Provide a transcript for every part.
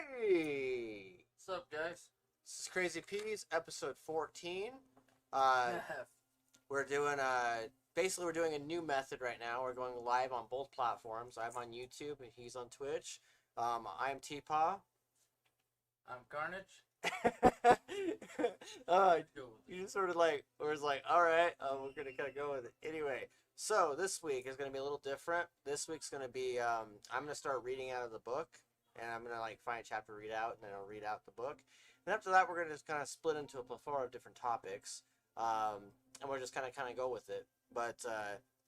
Hey! What's up, guys? This is CrazyP's episode 14. We're doing basically we're doing a new method right now. We're going live on both platforms. I'm on YouTube and he's on Twitch. I'm TPAW. I'm Carnage. You just sort of like was like, all right, we're gonna kind of go with it anyway. So this week is gonna be a little different. This week's gonna be I'm gonna start reading out of the book, and I'm gonna like find a chapter to read out, and then I'll read out the book. And after that, we're gonna just kind of split into a plethora of different topics, and we're just kind of go with it. But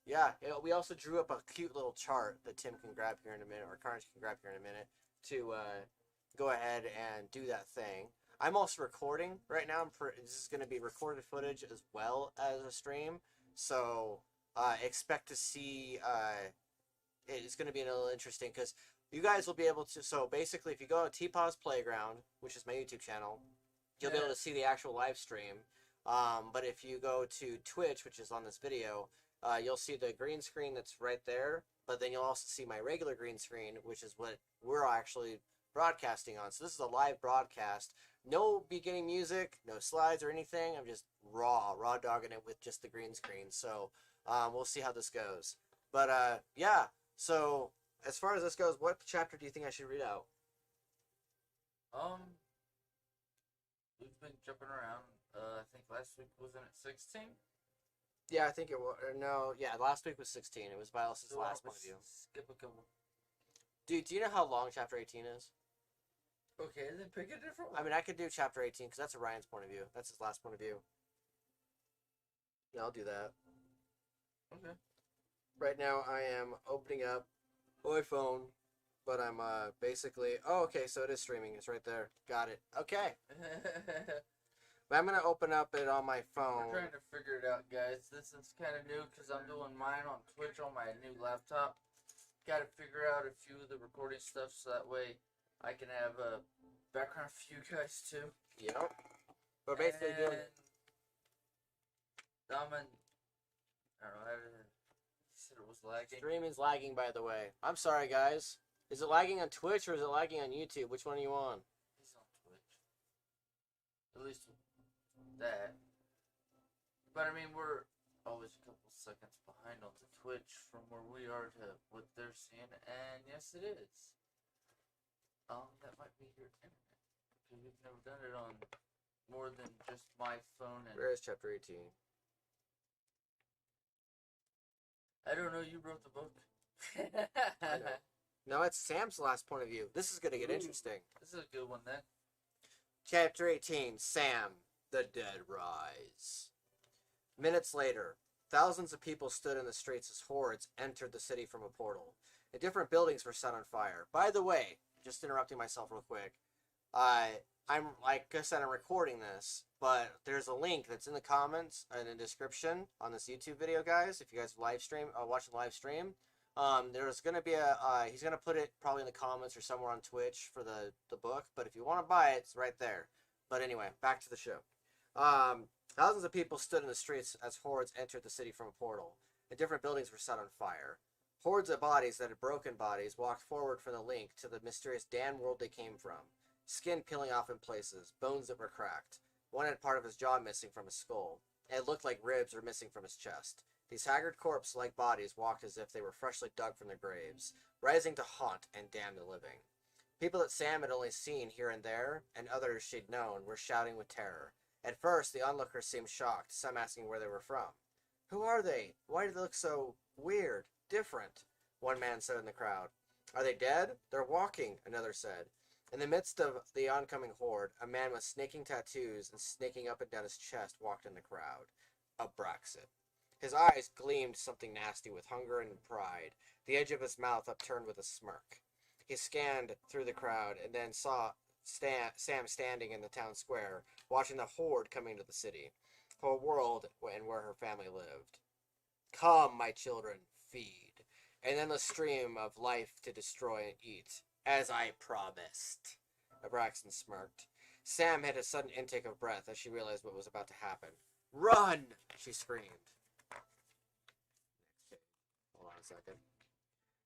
yeah, we also drew up a cute little chart that Tim can grab here in a minute, or Carnage can grab here in a minute to go ahead and do that thing. I'm also recording right now. This is going to be recorded footage as well as a stream, so expect to see. It's going to be a little interesting because you guys will be able to. So basically, if you go to TPAW's Playground, which is my YouTube channel, you'll be able to see the actual live stream. But if you go to Twitch, which is on this video, you'll see the green screen that's right there. But then you'll also see my regular green screen, which is what we're actually broadcasting on. So this is a live broadcast. No beginning music, no slides or anything. I'm just raw dogging it with just the green screen. So we'll see how this goes. But yeah, so as far as this goes, what chapter do you think I should read out? We've been jumping around. I think last week wasn't it 16? Yeah, I think it was. No, yeah, last week was 16. It was Vilas's last point of view. Skip a couple. Dude, do you know how long chapter 18 is? Okay, then pick a different one. I mean, I could do chapter 18 because that's Orion's point of view. That's his last point of view. Yeah, I'll do that. Okay. Right now, I am opening up my phone, but I'm basically. Oh, okay, so it is streaming. It's right there. Got it. Okay. But I'm gonna open up it on my phone. We're trying to figure it out, guys. This is kind of new because I'm doing mine on Twitch on my new laptop. Got to figure out a few of the recording stuff so that way I can have a background for you guys too. Yep. We're basically doing. I don't know. He said it was lagging. Stream is lagging, by the way. I'm sorry, guys. Is it lagging on Twitch or is it lagging on YouTube? Which one are you on? He's on Twitch. At least that. But I mean, we're always a couple seconds behind on the Twitch from where we are to what they're seeing, and yes, it is. That might be your internet because we've never done it on more than just my phone. And where is chapter 18? I don't know. You wrote the book. I know. No, it's Sam's last point of view. This is gonna get interesting. This is a good one then. Chapter 18, Sam, the Dead Rise. Minutes later, thousands of people stood in the streets as hordes entered the city from a portal. And different buildings were set on fire. By the way, just interrupting myself real quick, I'm, like I said, I'm recording this, but there's a link that's in the comments and in the description on this YouTube video, guys. If you guys watching the live stream, there's going to be he's going to put it probably in the comments or somewhere on Twitch for the book, but if you want to buy it, it's right there. But anyway, back to the show. Thousands of people stood in the streets as hordes entered the city from a portal, and different buildings were set on fire. Hordes of bodies that had broken bodies walked forward from the link to the mysterious damned world they came from. Skin peeling off in places, bones that were cracked. One had part of his jaw missing from his skull, and it looked like ribs were missing from his chest. These haggard corpse-like bodies walked as if they were freshly dug from their graves, rising to haunt and damn the living. People that Sam had only seen here and there, and others she'd known, were shouting with terror. At first, the onlookers seemed shocked, some asking where they were from. "Who are they? Why do they look so weird, different?" one man said in the crowd. "Are they dead? They're walking," another said. In the midst of the oncoming horde, a man with snaking tattoos and snaking up and down his chest walked in the crowd. Abraxas. His eyes gleamed something nasty with hunger and pride, the edge of his mouth upturned with a smirk. He scanned through the crowd and then saw Sam standing in the town square, watching the horde coming to the city, for a world and where her family lived. "Come, my children, feed, an endless stream of life to destroy and eat, as I promised." Abraxas smirked. Sam had a sudden intake of breath as she realized what was about to happen. "Run!" she screamed. Next page. Hold on a second.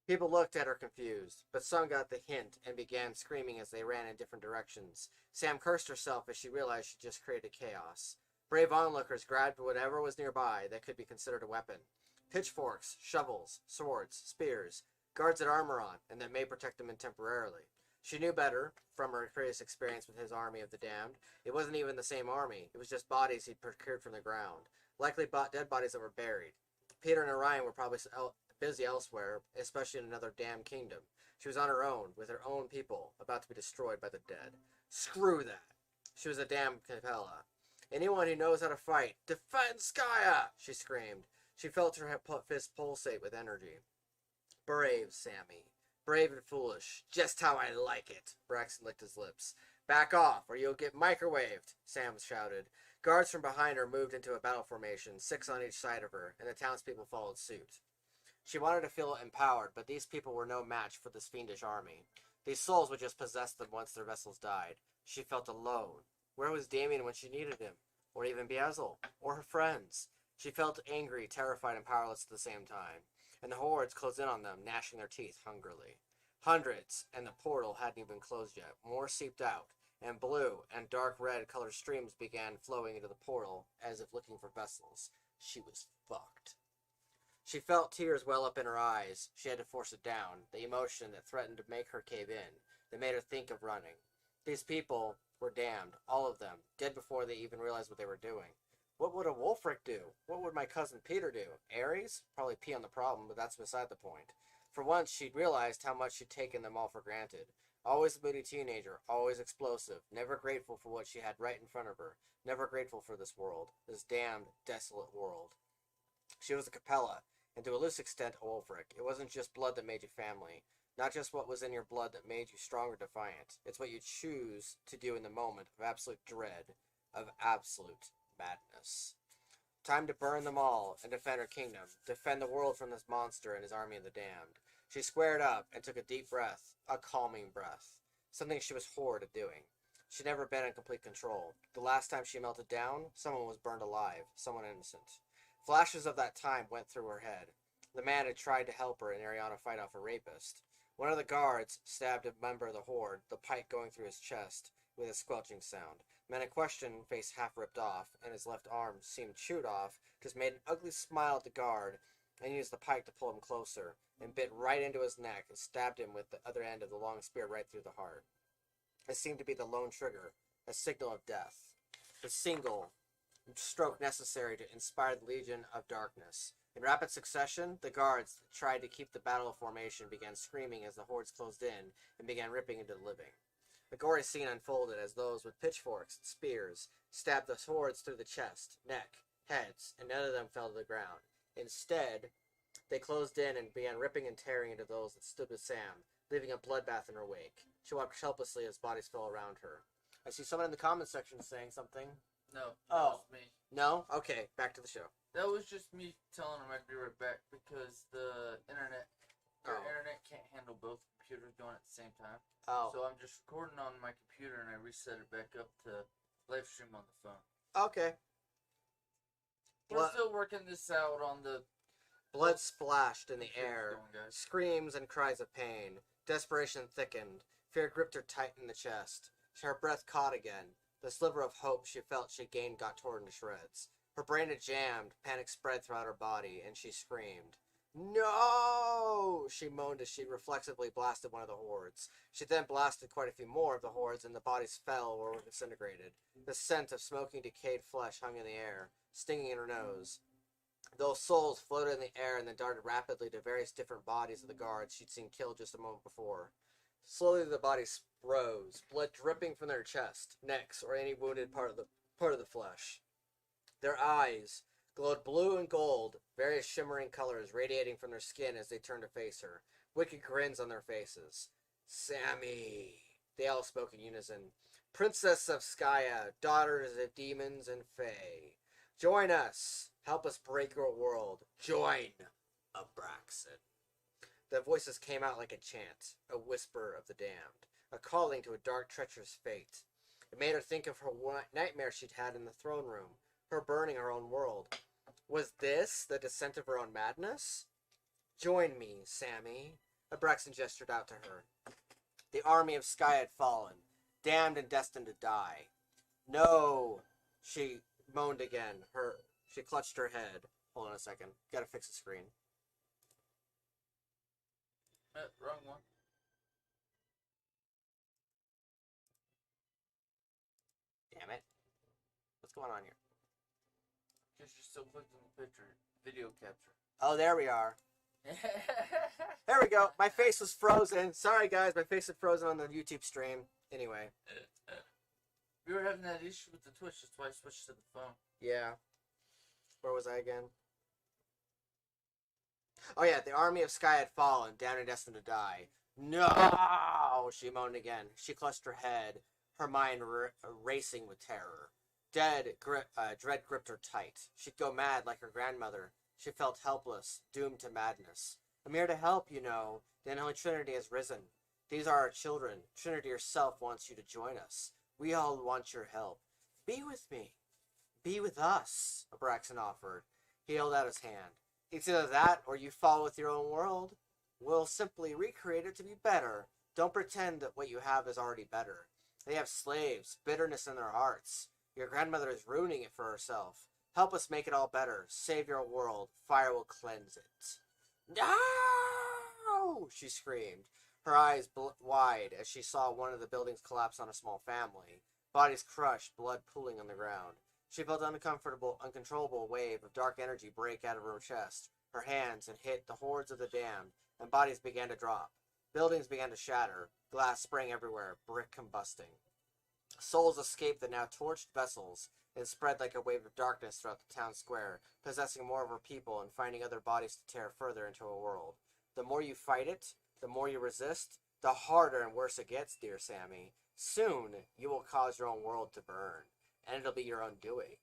People looked at her confused, but some got the hint and began screaming as they ran in different directions. Sam cursed herself as she realized she just created chaos. Brave onlookers grabbed whatever was nearby that could be considered a weapon. Pitchforks, shovels, swords, spears, guards had armor on, and that may protect them temporarily. She knew better, from her previous experience with his army of the damned. It wasn't even the same army, it was just bodies he'd procured from the ground. Likely dead bodies that were buried. Peter and Orion were probably busy elsewhere, especially in another damned kingdom. She was on her own, with her own people, about to be destroyed by the dead. Screw that. She was a damned Capella. Anyone who knows how to fight, defend Skya! She screamed. She felt her fist pulsate with energy. Brave, Sammy. Brave and foolish. Just how I like it. Braxton licked his lips. Back off, or you'll get microwaved, Sam shouted. Guards from behind her moved into a battle formation, 6 on each side of her, and the townspeople followed suit. She wanted to feel empowered, but these people were no match for this fiendish army. These souls would just possess them once their vessels died. She felt alone. Where was Damien when she needed him? Or even Beazel? Or her friends? She felt angry, terrified, and powerless at the same time. And the hordes closed in on them, gnashing their teeth hungrily. Hundreds, and the portal hadn't even closed yet. More seeped out, and blue and dark red colored streams began flowing into the portal, as if looking for vessels. She was fucked. She felt tears well up in her eyes. She had to force it down, the emotion that threatened to make her cave in, that made her think of running. These people were damned, all of them, dead before they even realized what they were doing. What would a Wolfric do? What would my cousin Peter do? Ares? Probably pee on the problem, but that's beside the point. For once, she'd realized how much she'd taken them all for granted. Always a moody teenager, always explosive, never grateful for what she had right in front of her, never grateful for this world, this damned, desolate world. She was a Capella, and to a loose extent a Wolfric. It wasn't just blood that made you family, not just what was in your blood that made you strong or defiant. It's what you choose to do in the moment of absolute dread, of absolute madness. Time to burn them all and defend her kingdom, defend the world from this monster and his army of the damned. She squared up and took a deep breath, a calming breath, something she was horrid at doing. She'd never been in complete control. The last time she melted down, someone was burned alive, someone innocent. Flashes of that time went through her head. The man had tried to help her and Ariana fight off a rapist. One of the guards stabbed a member of the horde, the pike going through his chest with a squelching sound. The man in question, face half ripped off, and his left arm seemed chewed off, just made an ugly smile at the guard and used the pike to pull him closer, and bit right into his neck and stabbed him with the other end of the long spear right through the heart. It seemed to be the lone trigger, a signal of death. The single stroke necessary to inspire the Legion of Darkness. In rapid succession, the guards that tried to keep the battle formation began screaming as the hordes closed in and began ripping into the living. The gory scene unfolded as those with pitchforks and spears stabbed the hordes through the chest, neck, heads, and none of them fell to the ground. Instead, they closed in and began ripping and tearing into those that stood with Sam, leaving a bloodbath in her wake. She walked helplessly as bodies fell around her. I see someone in the comment section saying something. No, that was me. No? Okay, back to the show. That was just me telling him I'd be right back because the internet, your internet can't handle both computers going at the same time. Oh. So I'm just recording on my computer and I reset it back up to live stream on the phone. Okay. We're still working this out on the... Blood splashed in the air. Going, Screams and cries of pain. Desperation thickened. Fear gripped her tight in the chest. Her breath caught again. The sliver of hope she felt she gained got torn to shreds. Her brain had jammed, panic spread throughout her body, and she screamed. No! She moaned as she reflexively blasted one of the hordes. She then blasted quite a few more of the hordes, and the bodies fell or were disintegrated. The scent of smoking, decayed flesh hung in the air, stinging in her nose. Those souls floated in the air and then darted rapidly to various different bodies of the guards she'd seen killed just a moment before. Slowly the bodies rose, blood dripping from their chest, necks, or any wounded part of the flesh. Their eyes glowed blue and gold, various shimmering colors radiating from their skin as they turned to face her, wicked grins on their faces. Sammy, they all spoke in unison. Princess of Skya, daughters of demons and fae. Join us. Help us break your world. Join Abraxan. The voices came out like a chant, a whisper of the damned, a calling to a dark, treacherous fate. It made her think of her nightmare she'd had in the throne room, her burning her own world. Was this the descent of her own madness? Join me, Sammy. Abraxan gestured out to her. The army of Sky had fallen, damned and destined to die. No, she moaned again. She clutched her head. Hold on a second. Gotta fix the screen. Wrong one. Damn it. What's going on here? Because you're still clicked on the picture. Video capture. Oh, there we are. There we go. My face was frozen. Sorry, guys. My face was frozen on the YouTube stream. Anyway. We were having that issue with the Twitch. That's why I switched to the phone. Yeah. Where was I again? Oh, yeah. The army of Sky had fallen, down and destined to die. No! She moaned again. She clutched her head, her mind racing with terror. Dread gripped her tight. She'd go mad like her grandmother. She felt helpless, doomed to madness. I'm here to help, you know. The unholy Trinity has risen. These are our children. Trinity herself wants you to join us. We all want your help. Be with me. Be with us, Abraxan offered. He held out his hand. It's either that or you fall with your own world. We'll simply recreate it to be better. Don't pretend that what you have is already better. They have slaves, bitterness in their hearts. Your grandmother is ruining it for herself. Help us make it all better. Save your world. Fire will cleanse it. No! She screamed, her eyes wide as she saw one of the buildings collapse on a small family. Bodies crushed, blood pooling on the ground. She felt an uncontrollable wave of dark energy break out of her chest, her hands, and hit the hordes of the damned, and bodies began to drop. Buildings began to shatter, glass spraying everywhere, brick combusting. Souls escaped the now torched vessels and spread like a wave of darkness throughout the town square, possessing more of her people and finding other bodies to tear further into a world. The more you fight it, the more you resist, the harder and worse it gets, dear Sammy. Soon, you will cause your own world to burn, and it'll be your own doing.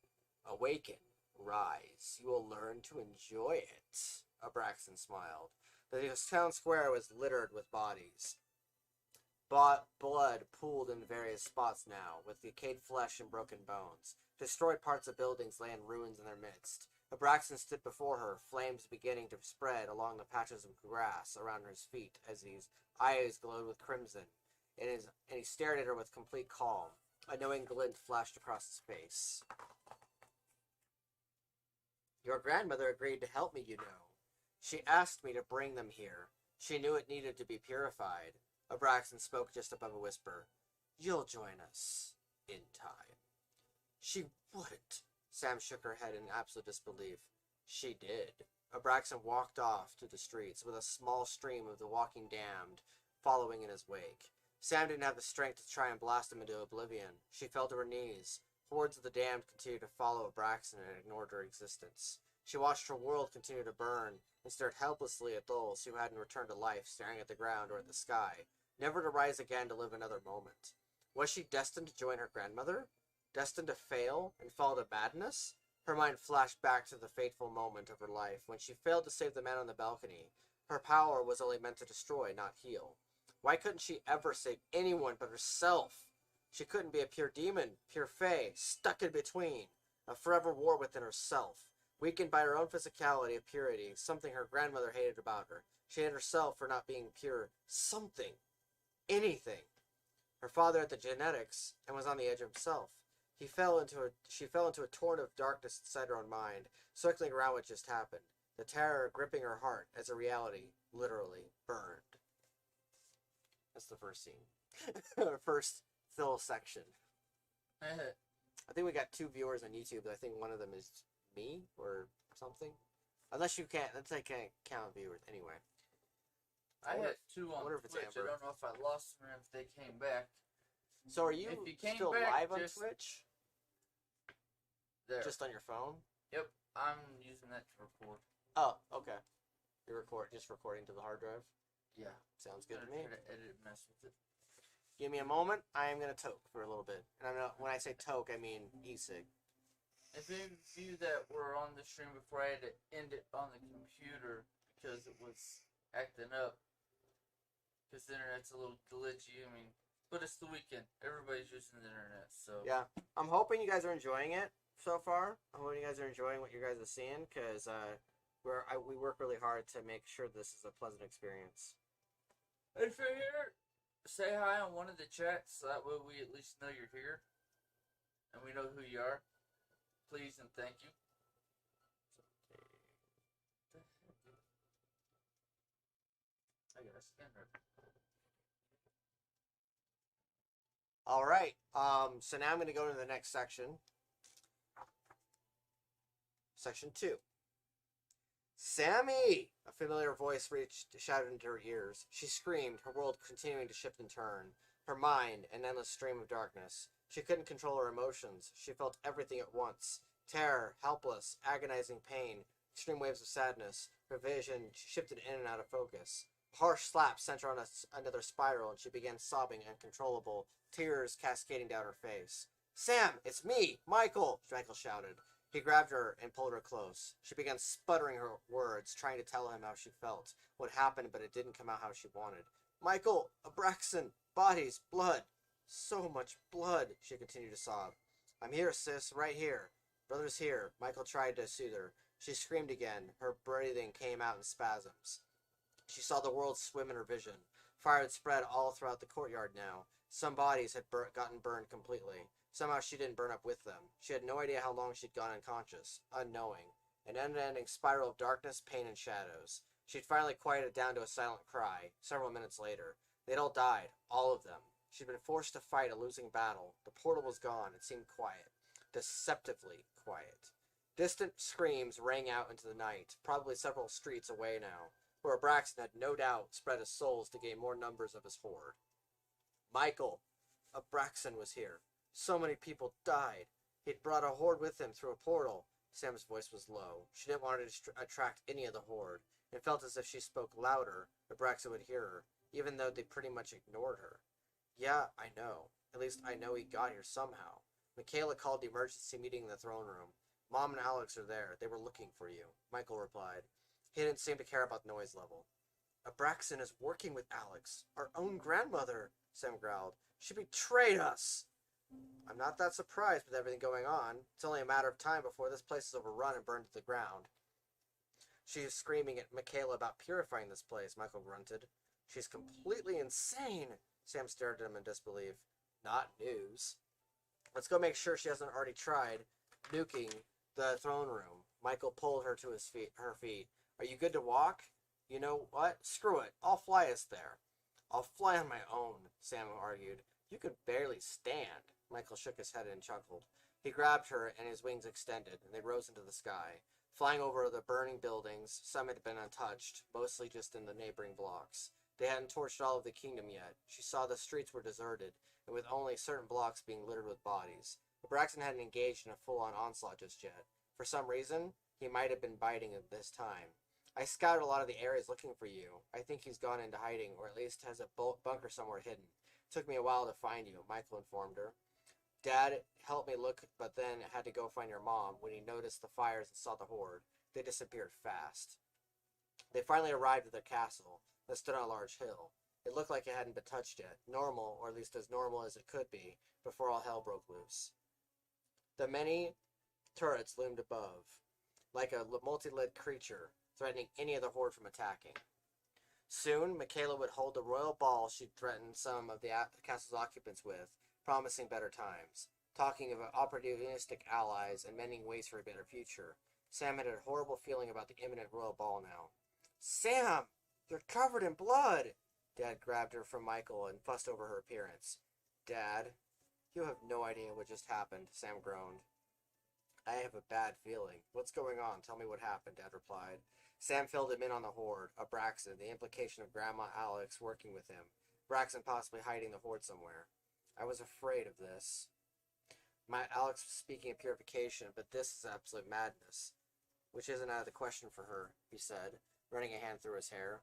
Awaken, rise, you will learn to enjoy it. Abraxan smiled. The town square was littered with bodies. Blood pooled in various spots now, with decayed flesh and broken bones. Destroyed parts of buildings lay in ruins in their midst. Abraxan stood before her, flames beginning to spread along the patches of grass around his feet as his eyes glowed with crimson, and he stared at her with complete calm. A knowing glint flashed across his face. Your grandmother agreed to help me, you know. She asked me to bring them here. She knew it needed to be purified. Abraxan spoke just above a whisper. You'll join us in time. She wouldn't. Sam shook her head in absolute disbelief. She did. Abraxan walked off to the streets with a small stream of the walking damned following in his wake. Sam didn't have the strength to try and blast him into oblivion. She fell to her knees. Hordes of the damned continued to follow Abraxan and ignored her existence. She watched her world continue to burn and stared helplessly at those who hadn't returned to life, staring at the ground or at the sky, never to rise again to live another moment. Was she destined to join her grandmother? Destined to fail and fall to madness? Her mind flashed back to the fateful moment of her life when she failed to save the man on the balcony. Her power was only meant to destroy, not heal. Why couldn't she ever save anyone but herself? She couldn't be a pure demon, pure fae, stuck in between, a forever war within herself. Weakened by her own physicality of purity, something her grandmother hated about her. She hated herself for not being pure. Something. Anything. Her father had the genetics and was on the edge of himself. She fell into a torrent of darkness inside her own mind, circling around what just happened. The terror gripping her heart as a reality literally burned. That's the first scene. First fill section. I think we got 2 viewers on YouTube. I think one of them is me or something. Unless you can't. Let's say can't count viewers. Anyway. I had 2 on Twitch. I don't know if I lost them or if they came back. So are you still live on Twitch? There. Just on your phone? Yep. I'm using that to record. Oh, okay. You're just recording to the hard drive? Yeah. Sounds good to me. Try to edit and mess with it. Give me a moment. I am going to toke for a little bit. And when I say toke, I mean e-cig. If any of you that were on the stream before, I had to end it on the computer because it was acting up. Because the internet's a little glitchy. I mean, but it's the weekend. Everybody's using the internet, so. Yeah. I'm hoping you guys are enjoying it so far. I'm hoping you guys are enjoying what you guys are seeing, because we work really hard to make sure this is a pleasant experience. If you're here, say hi on one of the chats so that way we at least know you're here. And we know who you are. Please and thank you. I got a scanner. All right. So now I'm going to go to the next section. Section 2. Sammy! A familiar voice shouted into her ears. She screamed, her world continuing to shift and turn. Her mind, an endless stream of darkness. She couldn't control her emotions. She felt everything at once. Terror, helpless, agonizing pain, extreme waves of sadness. Her vision shifted in and out of focus. A harsh slap sent her on another spiral, and she began sobbing uncontrollable, tears cascading down her face. Sam, it's me, Michael! Michael shouted. He grabbed her and pulled her close. She began sputtering her words, trying to tell him how she felt, what happened, but it didn't come out how she wanted. Michael, Abraxan, bodies, blood. So much blood, she continued to sob. I'm here, sis, right here. Brother's here. Michael tried to soothe her. She screamed again. Her breathing came out in spasms. She saw the world swim in her vision. Fire had spread all throughout the courtyard now. Some bodies had gotten burned completely. Somehow she didn't burn up with them. She had no idea how long she'd gone unconscious, unknowing. An unending spiral of darkness, pain, and shadows. She'd finally quieted down to a silent cry, several minutes later. They'd all died, all of them. She'd been forced to fight a losing battle. The portal was gone. It seemed quiet. Deceptively quiet. Distant screams rang out into the night, probably several streets away now, where Abraxan had no doubt spread his souls to gain more numbers of his horde. Michael, Abraxan was here. So many people died. He'd brought a horde with him through a portal. Sam's voice was low. She didn't want to attract any of the horde. It felt as if she spoke louder, Abraxan would hear her, even though they pretty much ignored her. Yeah, I know. At least I know he got here somehow. Michaela called the emergency meeting in the throne room. Mom and Alex are there. They were looking for you, Michael replied. He didn't seem to care about the noise level. Abraxan is working with Alex, our own grandmother, Sam growled. She betrayed us. I'm not that surprised with everything going on. It's only a matter of time before this place is overrun and burned to the ground. She is screaming at Michaela about purifying this place, Michael grunted. She's completely insane. Sam stared at him in disbelief. Not news. Let's go make sure she hasn't already tried nuking the throne room. Michael pulled her to her feet. Are you good to walk? You know what? Screw it. I'll fly us there. I'll fly on my own, Sam argued. You could barely stand. Michael shook his head and chuckled. He grabbed her, and his wings extended, and they rose into the sky. Flying over the burning buildings, some had been untouched, mostly just in the neighboring blocks. They hadn't torched all of the kingdom yet. She saw the streets were deserted, and with only certain blocks being littered with bodies. Braxton hadn't engaged in a full-on onslaught just yet. For some reason, he might have been biding at this time. I scouted a lot of the areas looking for you. I think he's gone into hiding, or at least has a bunker somewhere hidden. It took me a while to find you, Michael informed her. Dad helped me look, but then had to go find your mom when he noticed the fires and saw the horde. They disappeared fast. They finally arrived at their castle that stood on a large hill. It looked like it hadn't been touched yet, normal, or at least as normal as it could be, before all hell broke loose. The many turrets loomed above, like a multi-led creature, threatening any of the horde from attacking. Soon, Michaela would hold the royal ball she'd threatened some of the castle's occupants with, promising better times, talking of opportunistic allies and mending ways for a better future. Sam had a horrible feeling about the imminent royal ball now. Sam! You're covered in blood! Dad grabbed her from Michael and fussed over her appearance. Dad, you have no idea what just happened, Sam groaned. I have a bad feeling. What's going on? Tell me what happened, Dad replied. Sam filled him in on the horde, Braxton, the implication of Grandma Alex working with him, Braxton possibly hiding the horde somewhere. I was afraid of this. Alex was speaking of purification, but this is absolute madness. Which isn't out of the question for her, he said, running a hand through his hair.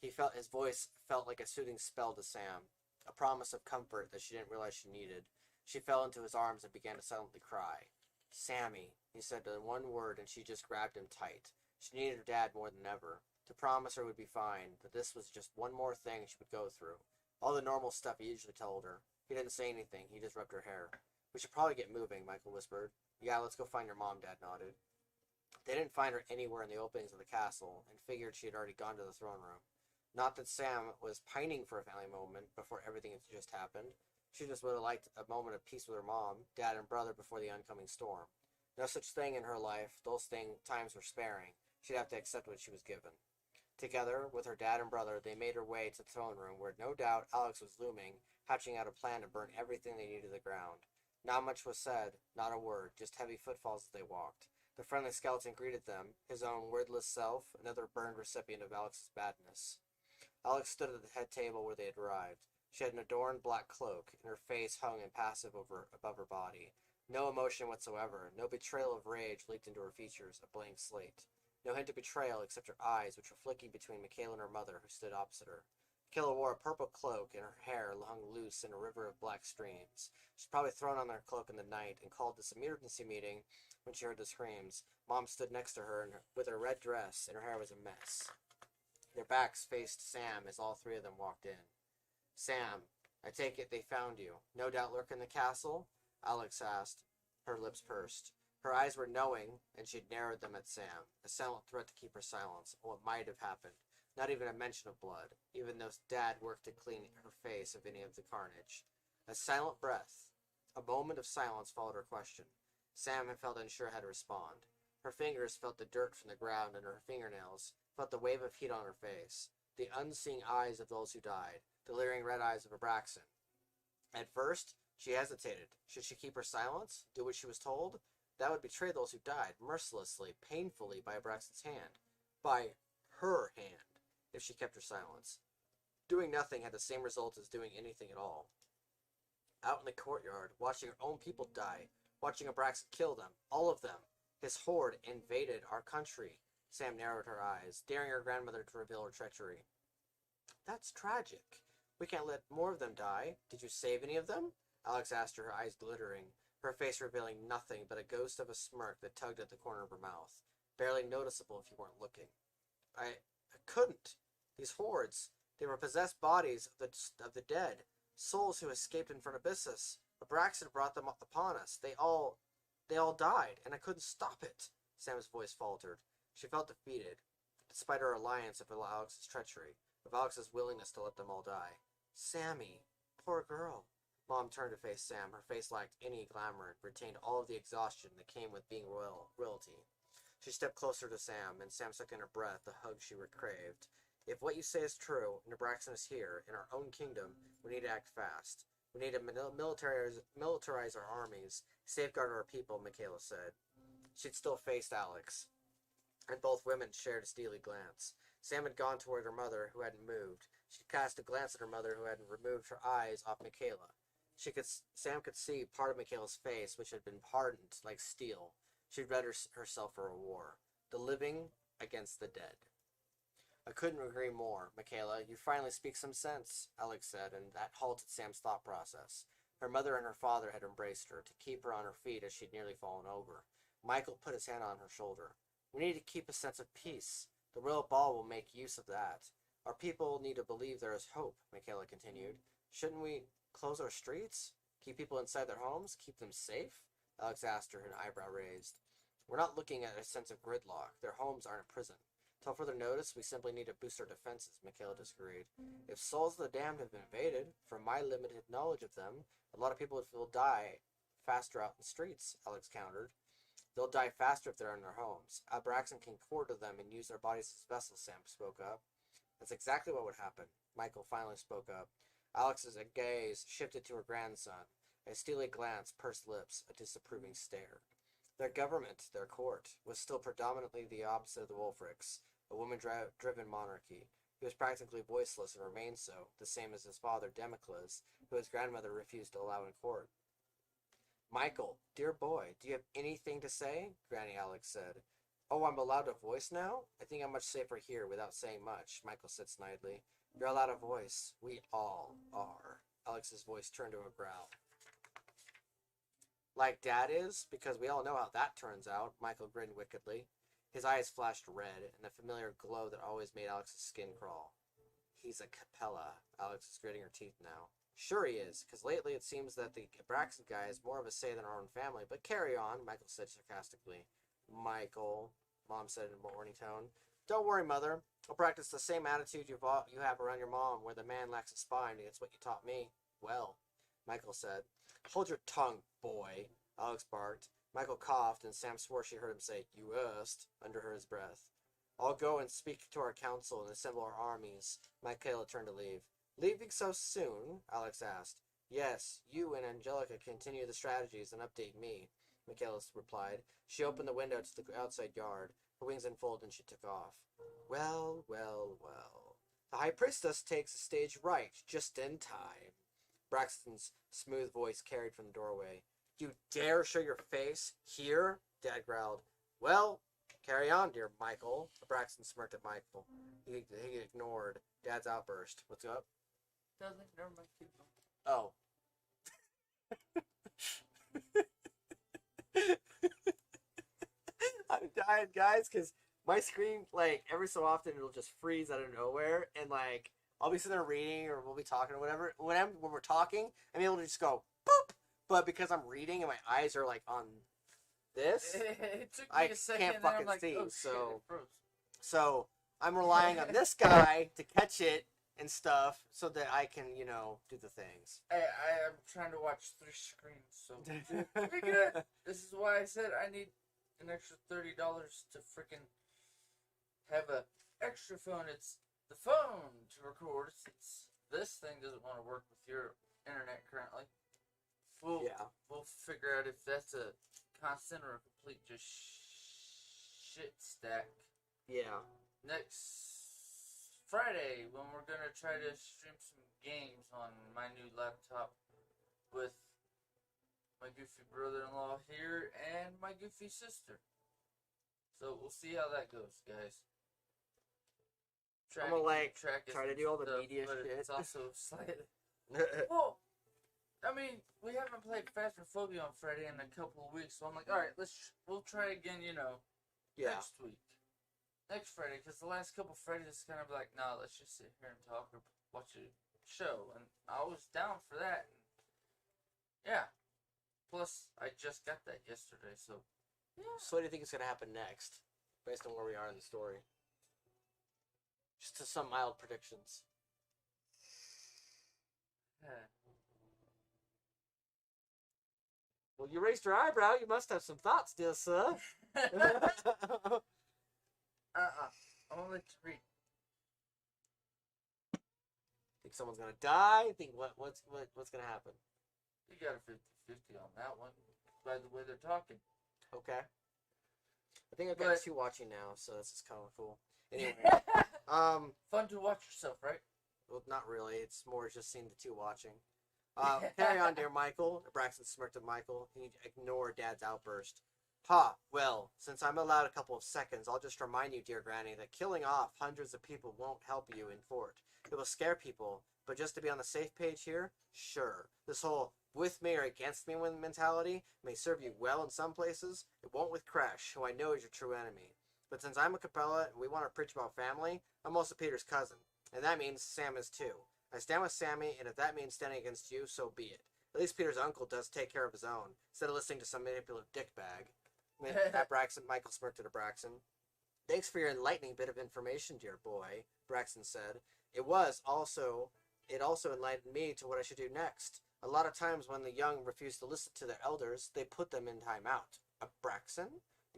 His voice felt like a soothing spell to Sam, a promise of comfort that she didn't realize she needed. She fell into his arms and began to silently cry. Sammy, he said the one word, and she just grabbed him tight. She needed her dad more than ever. To promise her would be fine, that this was just one more thing she would go through. All the normal stuff he usually told her. He didn't say anything, he just rubbed her hair. We should probably get moving, Michael whispered. Yeah, let's go find your mom, Dad nodded. They didn't find her anywhere in the openings of the castle, and figured she had already gone to the throne room. Not that Sam was pining for a family moment before everything had just happened. She just would have liked a moment of peace with her mom, dad, and brother before the oncoming storm. No such thing in her life. Those times were sparing. She'd have to accept what she was given. Together, with her dad and brother, they made her way to the throne room, where no doubt Alex was looming, hatching out a plan to burn everything they knew to the ground. Not much was said, not a word, just heavy footfalls as they walked. The friendly skeleton greeted them, his own wordless self, another burned recipient of Alex's badness. Alex stood at the head table where they had arrived. She had an adorned black cloak, and her face hung impassive above her body. No emotion whatsoever, no betrayal of rage leaked into her features, a blank slate. No hint of betrayal except her eyes, which were flicking between Michaela and her mother, who stood opposite her. Michaela wore a purple cloak, and her hair hung loose in a river of black streams. She'd probably thrown on her cloak in the night and called this emergency meeting when she heard the screams. Mom stood next to her with her red dress, and her hair was a mess. Their backs faced Sam as all three of them walked in. Sam, I take it they found you. No doubt lurk in the castle? Alex asked. Her lips pursed. Her eyes were knowing, and she'd narrowed them at Sam, a silent threat to keep her silence, what might have happened. Not even a mention of blood, even though Dad worked to clean her face of any of the carnage. A silent breath. A moment of silence followed her question. Sam had felt unsure how to respond. Her fingers felt the dirt from the ground under her fingernails, felt the wave of heat on her face. The unseeing eyes of those who died, the leering red eyes of Abraxan. At first, she hesitated. Should she keep her silence? Do what she was told? That would betray those who died, mercilessly, painfully, by Abraxan's hand. By her hand, if she kept her silence. Doing nothing had the same result as doing anything at all. Out in the courtyard, watching her own people die, watching Abraxan kill them, all of them. His horde invaded our country. Sam narrowed her eyes, daring her grandmother to reveal her treachery. That's tragic. We can't let more of them die. Did you save any of them? Alex asked her eyes glittering, her face revealing nothing but a ghost of a smirk that tugged at the corner of her mouth, barely noticeable if you weren't looking. I couldn't. These hordes, they were possessed bodies of the dead, souls who escaped from Abyssus. Abraxan brought them upon us. They all died, and I couldn't stop it. Sam's voice faltered. She felt defeated, despite her alliance of Alex's treachery, of Alex's willingness to let them all die. Sammy, poor girl. Mom turned to face Sam. Her face lacked any glamour and retained all of the exhaustion that came with being royalty. She stepped closer to Sam, and Sam sucked in her breath, the hug she craved. If what you say is true, and Abraxan is here, in our own kingdom, we need to act fast. We need to militarize our armies, safeguard our people, Michaela said. She'd still faced Alex, and both women shared a steely glance. Sam had gone toward her mother, who hadn't moved. She cast a glance at her mother, who hadn't removed her eyes off Michaela. Sam could see part of Michaela's face, which had been hardened like steel. She'd read herself for a war. The living against the dead. I couldn't agree more, Michaela. You finally speak some sense, Alex said, and that halted Sam's thought process. Her mother and her father had embraced her, to keep her on her feet as she'd nearly fallen over. Michael put his hand on her shoulder. We need to keep a sense of peace. The royal ball will make use of that. Our people need to believe there is hope, Michaela continued. Shouldn't we close our streets? Keep people inside their homes? Keep them safe? Alex asked her, an eyebrow raised. We're not looking at a sense of gridlock. Their homes aren't a prison. Till further notice, we simply need to boost our defenses, Michaela disagreed. If souls of the damned have been invaded, from my limited knowledge of them, a lot of people will die faster out in the streets, Alex countered. They'll die faster if they're in their homes. Abraxan can core to them and use their bodies as vessels, Sam spoke up. That's exactly what would happen. Michael finally spoke up. Alex's gaze shifted to her grandson. A steely glance, pursed lips, a disapproving stare. Their government, their court, was still predominantly the opposite of the Wolfricks, a woman-driven monarchy. He was practically voiceless and remained so, the same as his father, Democles, who his grandmother refused to allow in court. Michael, dear boy, do you have anything to say? Granny Alex said. Oh, I'm allowed to voice now? I think I'm much safer here without saying much, Michael said snidely. You're allowed a voice. We all are. Alex's voice turned to a growl. Like Dad is? Because we all know how that turns out, Michael grinned wickedly. His eyes flashed red, and the familiar glow that always made Alex's skin crawl. He's a Capella. Alex is gritting her teeth now. Sure he is, because lately it seems that the Abraxan guy has more of a say than our own family, but carry on, Michael said sarcastically. Michael, Mom said in a warning tone. Don't worry, Mother. I'll practice the same attitude you have around your mom, where the man lacks a spine. It's what you taught me. Well, Michael said. Hold your tongue, boy, Alex barked. Michael coughed, and Sam swore she heard him say, "You asked," under his breath. I'll go and speak to our council and assemble our armies. Michaela turned to leave. Leaving so soon? Alex asked. Yes, you and Angelica continue the strategies and update me, Michaela replied. She opened the window to the outside yard. Her wings unfolded and she took off. Well, well, well. The High Priestess takes the stage right, just in time. Braxton's smooth voice carried from the doorway. You dare show your face here? Dad growled. Well, carry on, dear Michael. Braxton smirked at Michael. He ignored Dad's outburst. What's up? Nothing. Never mind. Keep going. Oh. I'm dying, guys, because my screen, like, every so often it'll just freeze out of nowhere, and, like, I'll be sitting there reading, or we'll be talking or whatever. When we're talking, I'm able to just go, boop! But because I'm reading and my eyes are, like, on this, It took me a second, can't and I'm fucking like, see, oh, shit, it froze. So I'm relying on this guy to catch it and stuff so that I can, do the things. I am trying to watch 3 screens, so we good. This is why I said I need an extra $30 to freaking have a extra phone. It's the phone to record. Since this thing doesn't want to work with your internet currently. We'll figure out if that's a constant or a complete just shit stack. Yeah. Next Friday, when we're gonna try to stream some games on my new laptop with my goofy brother-in-law here and my goofy sister. So we'll see how that goes, guys. I'm gonna try to do all the media but shit. It's also slightly. Well, I mean, we haven't played Phasmophobia on Friday in a couple of weeks, so I'm like, all right, we'll try again, next week. Next Friday, because the last couple Fridays is kind of like, nah, let's just sit here and talk or watch a show. And I was down for that. And yeah. Plus, I just got that yesterday, so yeah. So what do you think is going to happen next, based on where we are in the story? Just to some mild predictions. Yeah. Well, you raised your eyebrow. You must have some thoughts, dear sir. I'm gonna let you read. Think someone's gonna die? Think what's gonna happen? You got a 50-50 on that one, by the way they're talking. Okay. I think I've got 2 watching now, so this is kind of cool. Anyway, fun to watch yourself, right? Well, not really. It's more just seeing the 2 watching. Carry on, dear Michael. Braxton smirked at Michael. He ignored Dad's outburst. Ha, well, since I'm allowed a couple of seconds, I'll just remind you, dear Granny, that killing off hundreds of people won't help you in Fort. It will scare people, but just to be on the safe page here, sure. This whole with me or against me mentality may serve you well in some places. It won't with Crash, who I know is your true enemy. But since I'm a Capella and we want to preach about family, I'm also Peter's cousin, and that means Sam is too. I stand with Sammy, and if that means standing against you, so be it. At least Peter's uncle does take care of his own, instead of listening to some manipulative dickbag. At Braxton, Michael smirked at Braxton. Thanks for your enlightening bit of information, dear boy, Braxton said. It also enlightened me to what I should do next. A lot of times when the young refuse to listen to their elders, they put them in timeout. Braxton?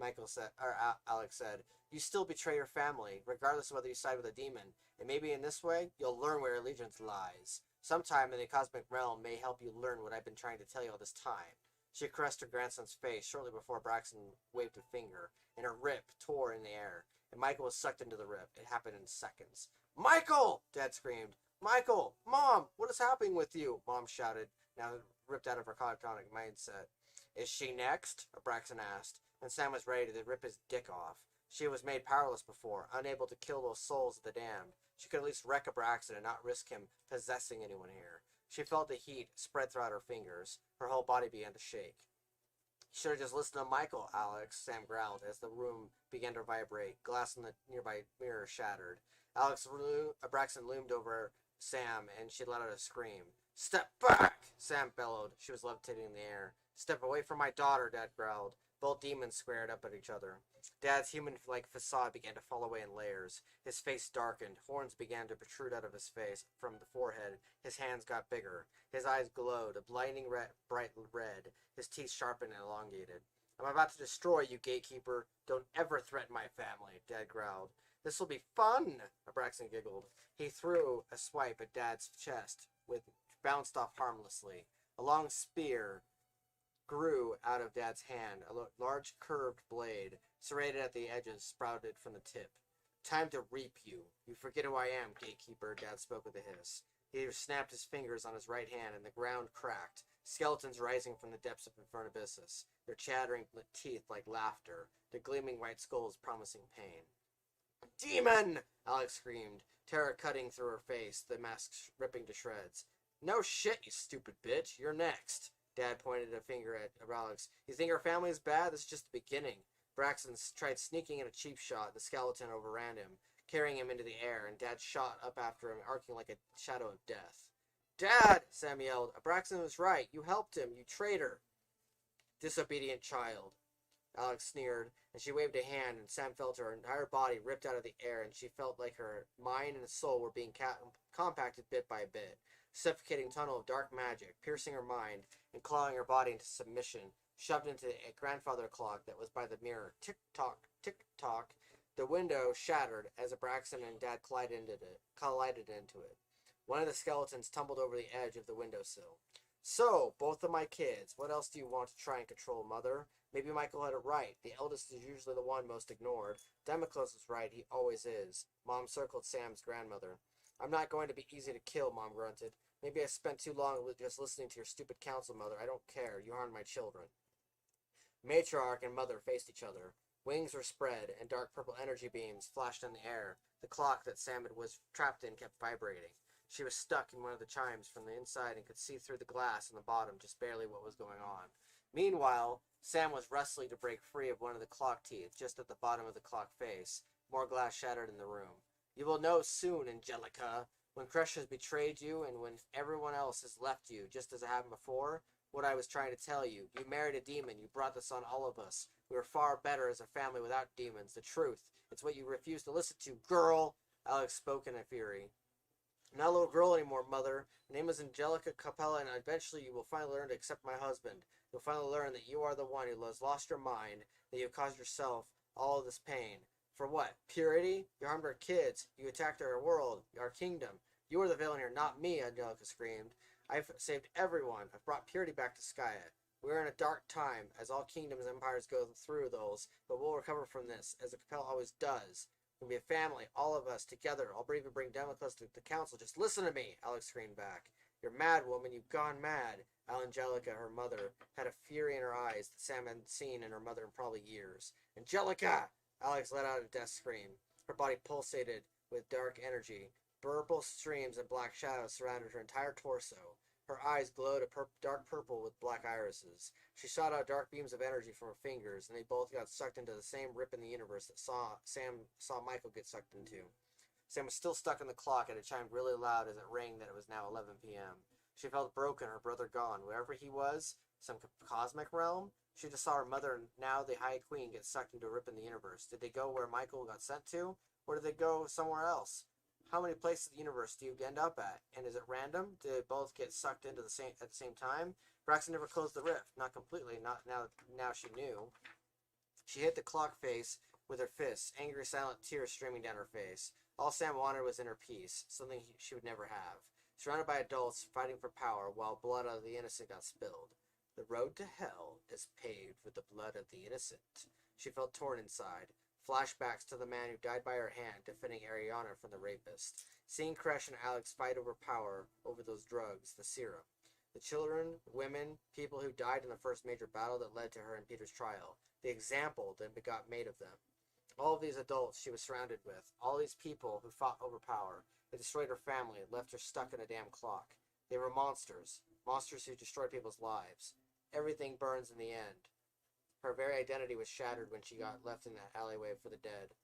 Alex said. You still betray your family, regardless of whether you side with a demon, and maybe in this way, you'll learn where allegiance lies. Sometime in the cosmic realm may help you learn what I've been trying to tell you all this time. She caressed her grandson's face shortly before Braxton waved a finger, and a rip tore in the air, and Michael was sucked into the rip. It happened in seconds. Michael! Dad screamed. Michael! Mom! What is happening with you? Mom shouted, now ripped out of her catatonic mindset. Is she next? Braxton asked, and Sam was ready to rip his dick off. She was made powerless before, unable to kill those souls of the damned. She could at least wreck a Braxton and not risk him possessing anyone here. She felt the heat spread throughout her fingers. Her whole body began to shake. You should have just listened to Michael, Alex, Sam growled as the room began to vibrate. Glass in the nearby mirror shattered. Braxton loomed over Sam, and she let out a scream. Step back! Sam bellowed. She was levitating in the air. Step away from my daughter, Dad growled. Both demons squared up at each other. Dad's human-like facade began to fall away in layers. His face darkened. Horns began to protrude out of his face from the forehead. His hands got bigger. His eyes glowed, a blinding bright red. His teeth sharpened and elongated. I'm about to destroy you, gatekeeper. Don't ever threaten my family, Dad growled. This will be fun, Braxton giggled. He threw a swipe at Dad's chest, which bounced off harmlessly. A long spear grew out of Dad's hand, a large curved blade, serrated at the edges, sprouted from the tip. Time to reap you. You forget who I am, gatekeeper, Dad spoke with a hiss. He snapped his fingers on his right hand, and the ground cracked, skeletons rising from the depths of Infernabyssus, their chattering teeth like laughter, their gleaming white skulls promising pain. Demon! Alex screamed, terror cutting through her face, the mask ripping to shreds. No shit, you stupid bitch. You're next. Dad pointed a finger at Alex. You think our family is bad? This is just the beginning. Braxton tried sneaking in a cheap shot. The skeleton overran him, carrying him into the air, and Dad shot up after him, arcing like a shadow of death. Dad! Sam yelled. Braxton was right. You helped him, you traitor. Disobedient child. Alex sneered, and she waved a hand, and Sam felt her entire body ripped out of the air, and she felt like her mind and soul were being compacted bit by bit. Suffocating tunnel of dark magic, piercing her mind and clawing her body into submission, shoved into a grandfather clock that was by the mirror. Tick-tock, tick-tock. The window shattered as Braxton and Dad collided into it. One of the skeletons tumbled over the edge of the windowsill. So, both of my kids, what else do you want to try and control, Mother? Maybe Michael had it right. The eldest is usually the one most ignored. Democles was right, he always is. Mom circled Sam's grandmother. I'm not going to be easy to kill, Mom grunted. Maybe I spent too long just listening to your stupid counsel, Mother. I don't care. You harmed my children. Matriarch and Mother faced each other. Wings were spread, and dark purple energy beams flashed in the air. The clock that Sam was trapped in kept vibrating. She was stuck in one of the chimes from the inside and could see through the glass on the bottom just barely what was going on. Meanwhile, Sam was wrestling to break free of one of the clock teeth just at the bottom of the clock face. More glass shattered in the room. You will know soon, Angelica. When Crush has betrayed you and when everyone else has left you, just as it happened before, what I was trying to tell you. You married a demon. You brought this on all of us. We were far better as a family without demons. The truth. It's what you refuse to listen to, girl. Alex spoke in a fury. I'm not a little girl anymore, Mother. My name is Angelica Capella, and eventually you will finally learn to accept my husband. You'll finally learn that you are the one who has lost your mind, that you have caused yourself all of this pain. For what? Purity? You harmed our kids. You attacked our world, our kingdom. You are the villain here, not me, Angelica screamed. I've saved everyone. I've brought purity back to Skya. We are in a dark time, as all kingdoms and empires go through those, but we'll recover from this, as the Capella always does. We'll be a family, all of us, together. I'll even bring Democles to the council. Just listen to me, Alex screamed back. You're mad, woman. You've gone mad. Angelica, her mother, had a fury in her eyes that Sam hadn't seen in her mother in probably years. Angelica! Alex let out a death scream. Her body pulsated with dark energy. Purple streams and black shadows surrounded her entire torso. Her eyes glowed a dark purple with black irises. She shot out dark beams of energy from her fingers, and they both got sucked into the same rip in the universe that Sam saw Michael get sucked into. Sam was still stuck in the clock, and it chimed really loud as it rang that it was now 11 p.m. She felt broken, her brother gone. Wherever he was, some cosmic realm? She just saw her mother and now the High Queen get sucked into a rip in the universe. Did they go where Michael got sent to? Or did they go somewhere else? How many places in the universe do you end up at? And is it random? Did they both get sucked into at the same time? Braxton never closed the rift. Not completely. Not now she knew. She hit the clock face with her fists, angry silent tears streaming down her face. All Sam wanted was inner peace, something she would never have. Surrounded by adults fighting for power while blood of the innocent got spilled. The road to hell is paved with the blood of the innocent. She felt torn inside. Flashbacks to the man who died by her hand, defending Ariana from the rapist. Seeing Crash and Alex fight over power over those drugs, the serum. The children, women, people who died in the first major battle that led to her and Peter's trial. The example that got made of them. All of these adults she was surrounded with. All these people who fought over power. They destroyed her family, left her stuck in a damn clock. They were monsters. Monsters who destroyed people's lives. Everything burns in the end. Her very identity was shattered when she got left in that alleyway for the dead.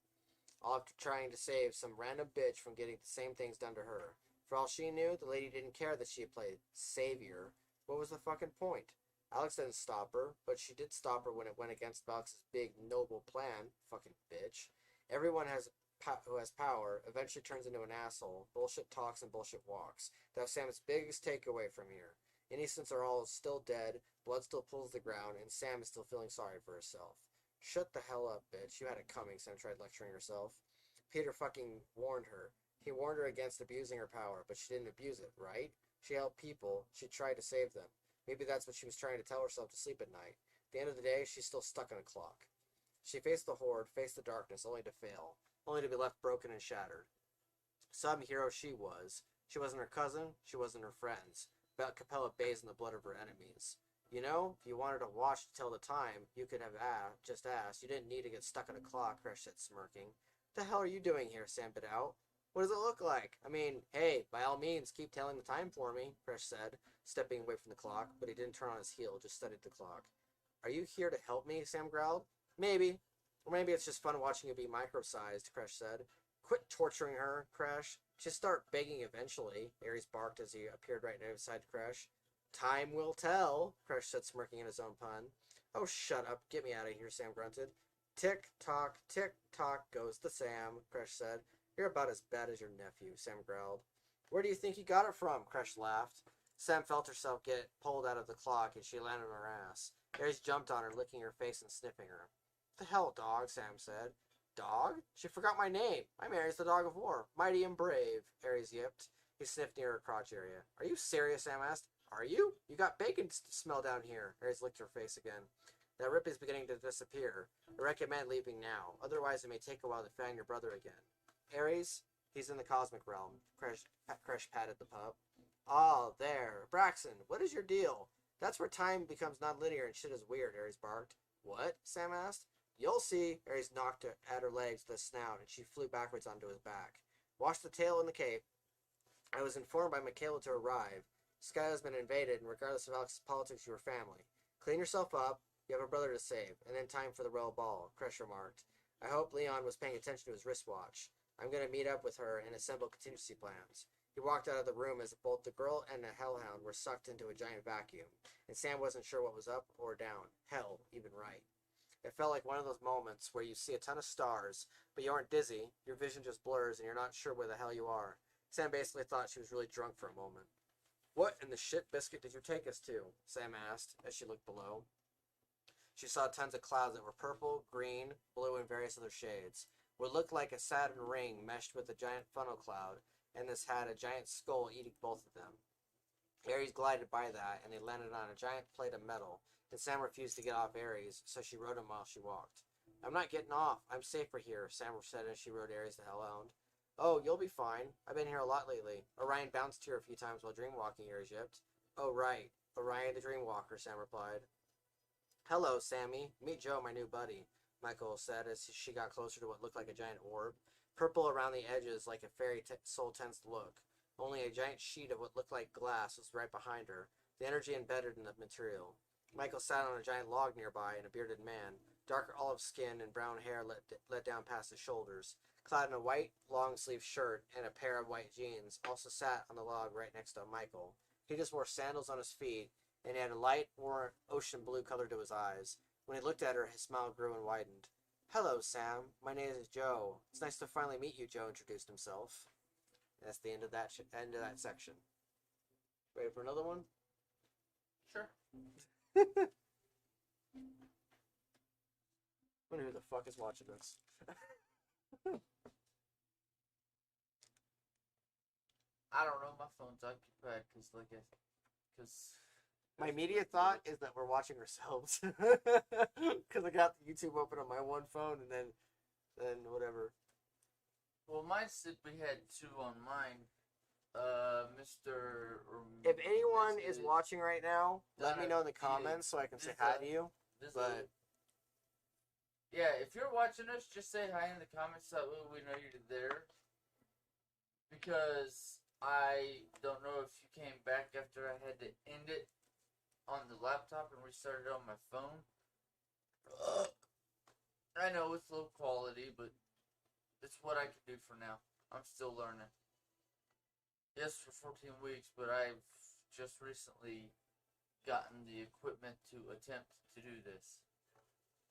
All after trying to save some random bitch from getting the same things done to her. For all she knew, the lady didn't care that she had played savior. What was the fucking point? Alex didn't stop her, but she did stop her when it went against Alex's big, noble plan. Fucking bitch. Everyone who has power eventually turns into an asshole. Bullshit talks and bullshit walks. That's Sam's biggest takeaway from here. Innocents are all still dead, blood still pulls the ground, and Sam is still feeling sorry for herself. Shut the hell up, bitch. You had it coming, Sam tried lecturing herself. Peter fucking warned her. He warned her against abusing her power, but she didn't abuse it, right? She helped people. She tried to save them. Maybe that's what she was trying to tell herself to sleep at night. At the end of the day, she's still stuck in a clock. She faced the horde, faced the darkness, only to fail, only to be left broken and shattered. Some hero she was. She wasn't her cousin, she wasn't her friends. But Capella bathes in the blood of her enemies. You know, if you wanted to watch to tell the time, you could have just asked. You didn't need to get stuck in a clock, Crash said, smirking. What the hell are you doing here? Sam bit out. What does it look like? I mean, hey, by all means, keep telling the time for me, Crash said, stepping away from the clock, but he didn't turn on his heel, just studied the clock. Are you here to help me? Sam growled. Maybe. Or maybe it's just fun watching you be micro-sized, Crash said. Quit torturing her, Crash. Just start begging eventually, Ares barked as he appeared right beside Crash. Time will tell, Crash said, smirking at his own pun. Oh, shut up. Get me out of here, Sam grunted. Tick-tock, goes the Sam, Crash said. You're about as bad as your nephew, Sam growled. Where do you think you got it from? Crash laughed. Sam felt herself get pulled out of the clock, and she landed on her ass. Ares jumped on her, licking her face and sniffing her. What the hell, dog? Sam said. Dog? She forgot my name. I'm Ares the Dog of War. Mighty and brave, Ares yipped. He sniffed near her crotch area. Are you serious? Sam asked. Are you? You got bacon smell down here. Ares licked her face again. That rip is beginning to disappear. I recommend leaving now. Otherwise, it may take a while to find your brother again. Ares? He's in the cosmic realm. Crash patted the pup. Ah, there. Braxton, what is your deal? That's where time becomes non-linear and shit is weird, Ares barked. What? Sam asked. You'll see. Ares knocked at her legs with a snout, and she flew backwards onto his back. Wash the tail in the cape. I was informed by Michaela to arrive. Sky has been invaded, and regardless of Alex's politics, you are family. Clean yourself up. You have a brother to save, and then time for the royal ball, Crash remarked. I hope Leon was paying attention to his wristwatch. I'm going to meet up with her and assemble contingency plans. He walked out of the room as both the girl and the hellhound were sucked into a giant vacuum, and Sam wasn't sure what was up or down. Hell, even right. It felt like one of those moments where you see a ton of stars, but you aren't dizzy, your vision just blurs, and you're not sure where the hell you are. Sam basically thought she was really drunk for a moment. What in the shit biscuit did you take us to? Sam asked, as she looked below. She saw tons of clouds that were purple, green, blue, and various other shades. What looked like a Saturn ring meshed with a giant funnel cloud, and this had a giant skull eating both of them. Ares glided by that, and they landed on a giant plate of metal, and Sam refused to get off Ares, so she rode him while she walked. I'm not getting off. I'm safer here, Sam said as she rode Ares the hellhound. Oh, you'll be fine. I've been here a lot lately. Orion bounced here a few times while dreamwalking, Ares yipped. Oh, right. Orion the Dreamwalker, Sam replied. Hello, Sammy. Meet Joe, my new buddy, Michael said as she got closer to what looked like a giant orb. Purple around the edges like a fairy soul tensed look. Only a giant sheet of what looked like glass was right behind her, the energy embedded in the material. Michael sat on a giant log nearby, and a bearded man, darker olive skin and brown hair let down past his shoulders, clad in a white long-sleeved shirt and a pair of white jeans, also sat on the log right next to Michael. He just wore sandals on his feet, and he had a light ocean blue color to his eyes. When he looked at her, his smile grew and widened. Hello, Sam. My name is Joe. It's nice to finally meet you, Joe introduced himself. That's the end of that section. Ready for another one? Sure. I wonder who the fuck is watching this. I don't know. My phone's occupied because my immediate thought is that we're watching ourselves because I got the YouTube open on my one phone and then whatever. Well, mine said we had two on mine. Mr. If anyone is watching right now, let me know in the Donna comments so I can say hi to you. But yeah, if you're watching us, just say hi in the comments so we know you're there. Because I don't know if you came back after I had to end it on the laptop and restart it on my phone. I know it's low quality, but it's what I can do for now. I'm still learning. Yes, for 14 weeks, but I've just recently gotten the equipment to attempt to do this.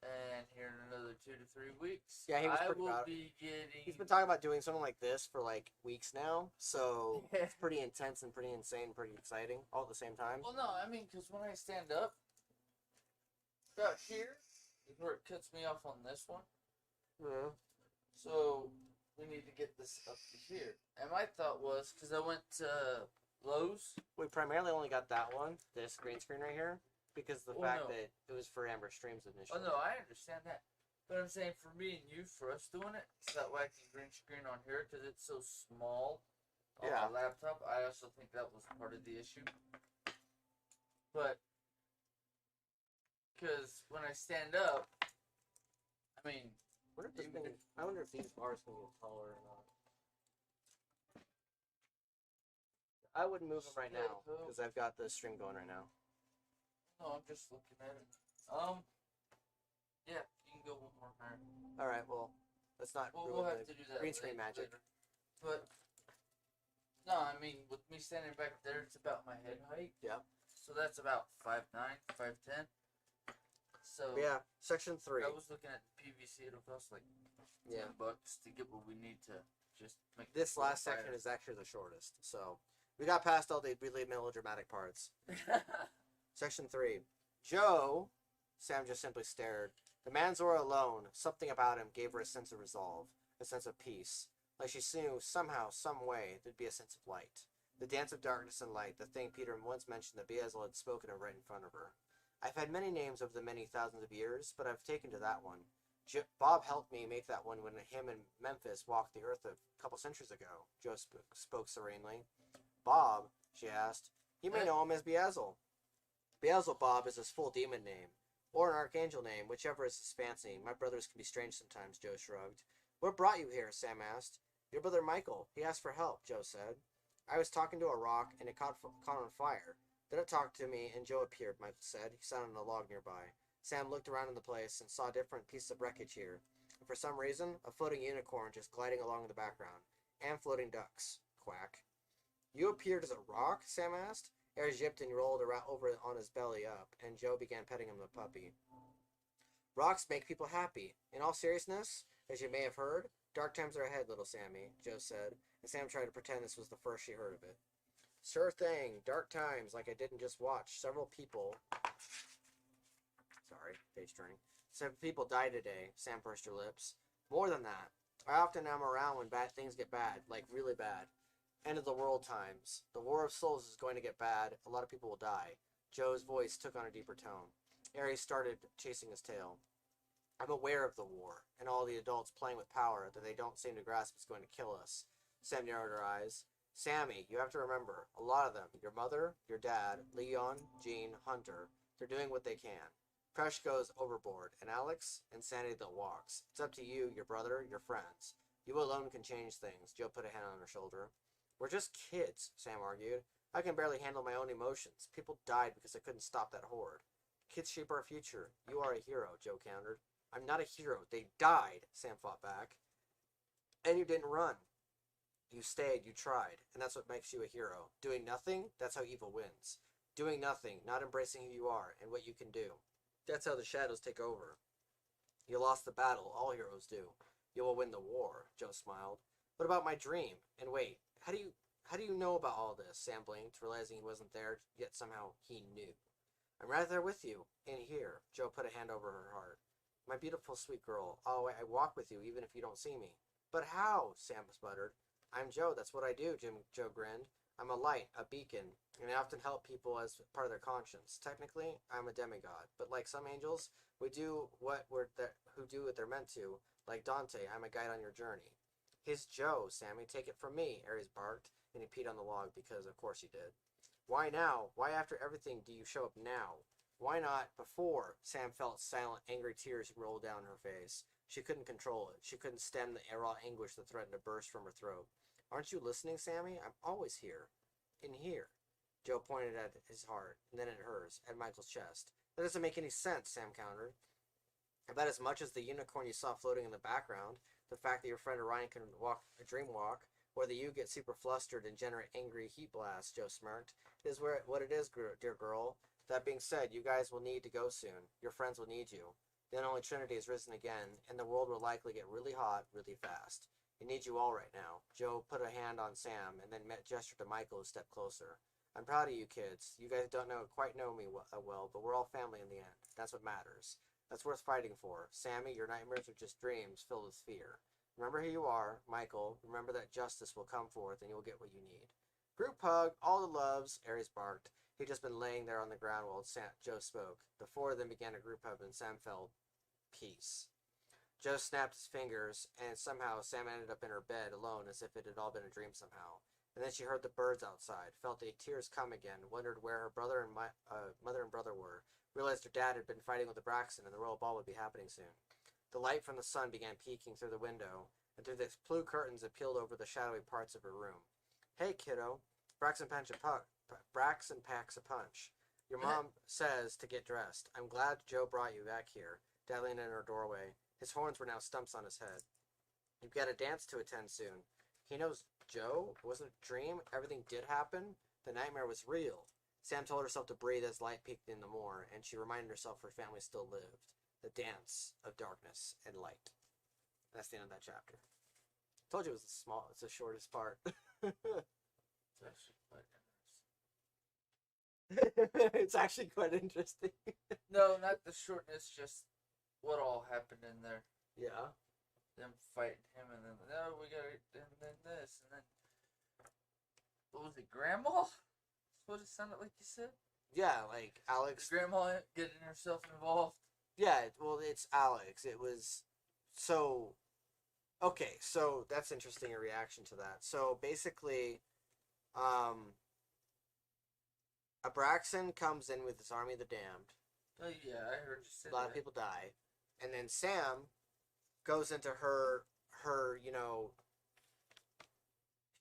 And here in another 2 to 3 weeks, Yeah, he was I pretty will about it. be getting. He's been talking about doing something like this for like weeks now, so it's pretty intense and pretty insane, pretty exciting all at the same time. Well, no, I mean, because when I stand up, about here is where it cuts me off on this one. Yeah. So we need to get this up to here. And my thought was, because I went to Lowe's. We primarily only got that one, this green screen right here, because of the Well, fact no. that it was for Amber Streams initially. Oh no, I understand that. But I'm saying for me and you, for us doing it, it's that wacky green screen on here because it's so small on Yeah. my laptop. I also think that was part of the issue. But because when I stand up, I mean, I wonder if these bars can get taller or not. I wouldn't move them right now because I've got the stream going right now. no, I'm just looking at it. Yeah, you can go one more higher. All right, well, let's not Well, ruin we'll have the to do that green screen magic. later. But no, I mean, with me standing back there, it's about my head height. Yeah. So that's about 5'9", 5'10". So Yeah, section 3. I was looking at PVC. It'll cost like $10 to get what we need to just make This last section is actually the shortest, so we got past all the really melodramatic parts. Section 3. Joe, Sam just simply stared. The man's aura alone, something about him gave her a sense of resolve, a sense of peace. Like she knew somehow, some way, there'd be a sense of light. The dance of darkness and light, the thing Peter once mentioned that Beazel had spoken of right in front of her. I've had many names over the many thousands of years, but I've taken to that one. Bob helped me make that one when him and Memphis walked the earth a couple centuries ago, Joe spoke serenely. Bob, she asked. You may know him as Beazel. Beelzebub is his full demon name, or an archangel name, whichever is his fancy. My brothers can be strange sometimes, Joe shrugged. What brought you here? Sam asked. Your brother Michael. He asked for help, Joe said. I was talking to a rock, and it caught on fire. Then it talked to me, and Joe appeared, Michael said. He sat on a log nearby. Sam looked around in the place and saw different pieces of wreckage here. And for some reason, a floating unicorn just gliding along in the background. And floating ducks. Quack. You appeared as a rock? Sam asked. Ares yipped and rolled around over on his belly up, and Joe began petting him the puppy. Rocks make people happy. In all seriousness, as you may have heard, dark times are ahead, little Sammy, Joe said, and Sam tried to pretend this was the first she heard of it. Sure thing, dark times, like I didn't just watch. Several people... Sorry, page turning. Several people died today, Sam pursed her lips. More than that. I often am around when bad things get bad, like really bad. End of the world times. The War of Souls is going to get bad. A lot of people will die. Joe's voice took on a deeper tone. Ares started chasing his tail. I'm aware of the war, and all the adults playing with power that they don't seem to grasp is going to kill us. Sam narrowed her eyes. Sammy, you have to remember, a lot of them, your mother, your dad, Leon, Jean, Hunter, they're doing what they can. Presh goes overboard, and Alex, insanity that walks. It's up to you, your brother, your friends. You alone can change things. Joe put a hand on her shoulder. We're just kids, Sam argued. I can barely handle my own emotions. People died because I couldn't stop that horde. Kids shape our future. You are a hero, Joe countered. I'm not a hero. They died, Sam fought back. And you didn't run. You stayed, you tried, and that's what makes you a hero. Doing nothing, that's how evil wins. Doing nothing, not embracing who you are and what you can do. That's how the shadows take over. You lost the battle, all heroes do. You will win the war, Joe smiled. What about my dream? And wait, how do you know about all this? Sam blinked, realizing he wasn't there, yet somehow he knew. I'm right there with you, in here. Joe put a hand over her heart. My beautiful, sweet girl. Oh, I walk with you, even if you don't see me. But how? Sam sputtered. I'm Joe, that's what I do, Joe grinned. I'm a light, a beacon, and I often help people as part of their conscience. Technically, I'm a demigod, but like some angels, who do what they're meant to. Like Dante, I'm a guide on your journey. He's Joe, Sammy, take it from me, Ares barked, and he peed on the log because of course he did. Why now? Why after everything do you show up now? Why not before? Sam felt silent, angry tears roll down her face. She couldn't control it. She couldn't stem the raw anguish that threatened to burst from her throat. Aren't you listening, Sammy? I'm always here. In here. Joe pointed at his heart, and then at hers, at Michael's chest. That doesn't make any sense, Sam countered. About as much as the unicorn you saw floating in the background, the fact that your friend Orion can walk a dream walk, or that you get super flustered and generate angry heat blasts, Joe smirked. It is what it is, dear girl. That being said, you guys will need to go soon. Your friends will need you. The unholy Trinity has risen again, and the world will likely get really hot really fast. It needs you all right now. Joe put a hand on Sam and then gestured to Michael, who stepped closer. I'm proud of you kids. You guys don't quite know me well, but we're all family in the end. That's what matters. That's worth fighting for. Sammy, your nightmares are just dreams filled with fear. Remember who you are, Michael. Remember that justice will come forth and you will get what you need. Group hug, all the loves, Aries barked. He'd just been laying there on the ground while Joe spoke. The four of them began a group hug and Sam felt peace. Joe snapped his fingers, and somehow Sam ended up in her bed alone as if it had all been a dream somehow. And then she heard the birds outside, felt the tears come again, wondered where her mother and brother were, realized her dad had been fighting with the Braxton and the royal ball would be happening soon. The light from the sun began peeking through the window, and through the blue curtains it peeled over the shadowy parts of her room. Hey, kiddo. Braxton packs a punch. Your mom says to get dressed. I'm glad Joe brought you back here. Dad leaned in her doorway. His horns were now stumps on his head. You've got a dance to attend soon. He knows Joe. It wasn't a dream. Everything did happen. The nightmare was real. Sam told herself to breathe as light peeked in the more, and she reminded herself her family still lived. The dance of darkness and light. That's the end of that chapter. Told you it was it's the shortest part. It's actually quite interesting. It's actually quite interesting. No, not the shortness, just what all happened in there. Yeah. Them fighting him, and then we got it, and then this, and then what was it, Grandma? That's what it sounded like you said. Yeah, like Alex. Grandma getting herself involved. Yeah, well, it's Alex. It was so. Okay, so that's interesting. A reaction to that. So basically, Abraxan comes in with his army of the damned. Oh yeah, I heard you say that. A lot of people die, and then Sam goes into her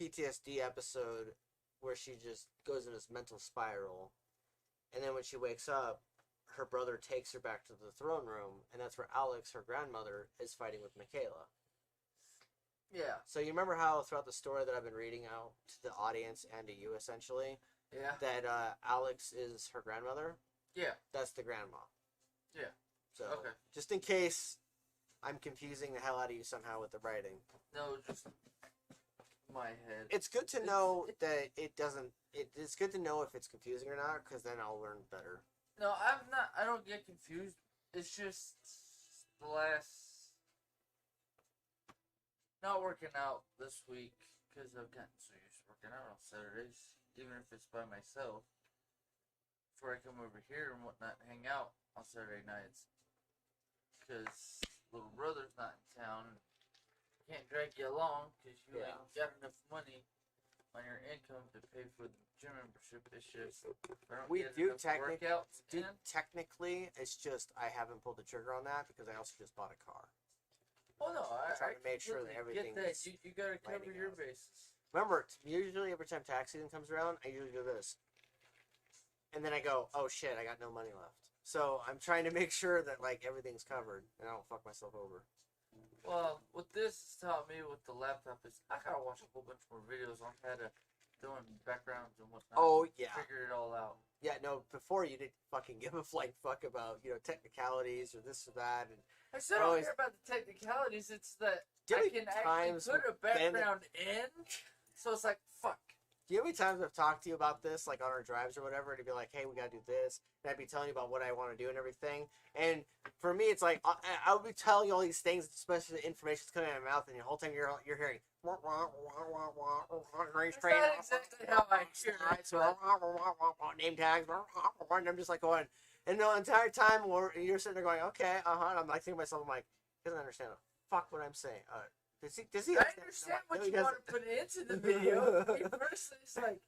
PTSD episode where she just goes in this mental spiral, and then when she wakes up, her brother takes her back to the throne room, and that's where Alex, her grandmother, is fighting with Michaela. Yeah. So you remember how throughout the story that I've been reading out to the audience and to you, essentially, Yeah. that Alex is her grandmother? Yeah. That's the grandma. Yeah. So, Okay. just in case I'm confusing the hell out of you somehow with the writing. No, just my head. It's good to know that it doesn't... It's good to know if it's confusing or not, because then I'll learn better. No, I don't get confused. It's just the last... Not working out this week, because I've gotten so used to working out on Saturdays, even if it's by myself. Before I come over here and whatnot, hang out on Saturday nights. Because little brother's not in town, and can't drag you along, because you ain't got enough money on your income to pay for the gym membership. It's just, We do technically, it's just I haven't pulled the trigger on that because I also just bought a car. Oh no, I trying to make sure that everything get that. is You gotta cover your out. bases. Remember, usually every time tax season comes around, I usually do this. And then I go, oh shit, I got no money left. So I'm trying to make sure that like everything's covered and I don't fuck myself over. Well, what this has taught me with the laptop is I gotta watch a whole bunch more videos on how to doing backgrounds and whatnot. Oh yeah. Figure it all out. Yeah, no, before you didn't fucking give a flying fuck about, technicalities or this or that. And I still don't care about the technicalities. It's that I can actually put a background in. So it's like, fuck. Do you know how many times I've talked to you about this, like on our drives or whatever, and to be like, hey, we gotta do this, and I'd be telling you about what I want to do and everything, and for me, it's like, I would be telling you all these things, especially the information's coming out of my mouth, and the whole time you're hearing, That's not exactly how I hear it. name tags, and I'm just like going, and the entire time you're sitting there going, okay, and I'm like thinking to myself, I'm like, he doesn't understand the fuck what I'm saying. Does he I understand what you want to put into the video. Me personally, it's like,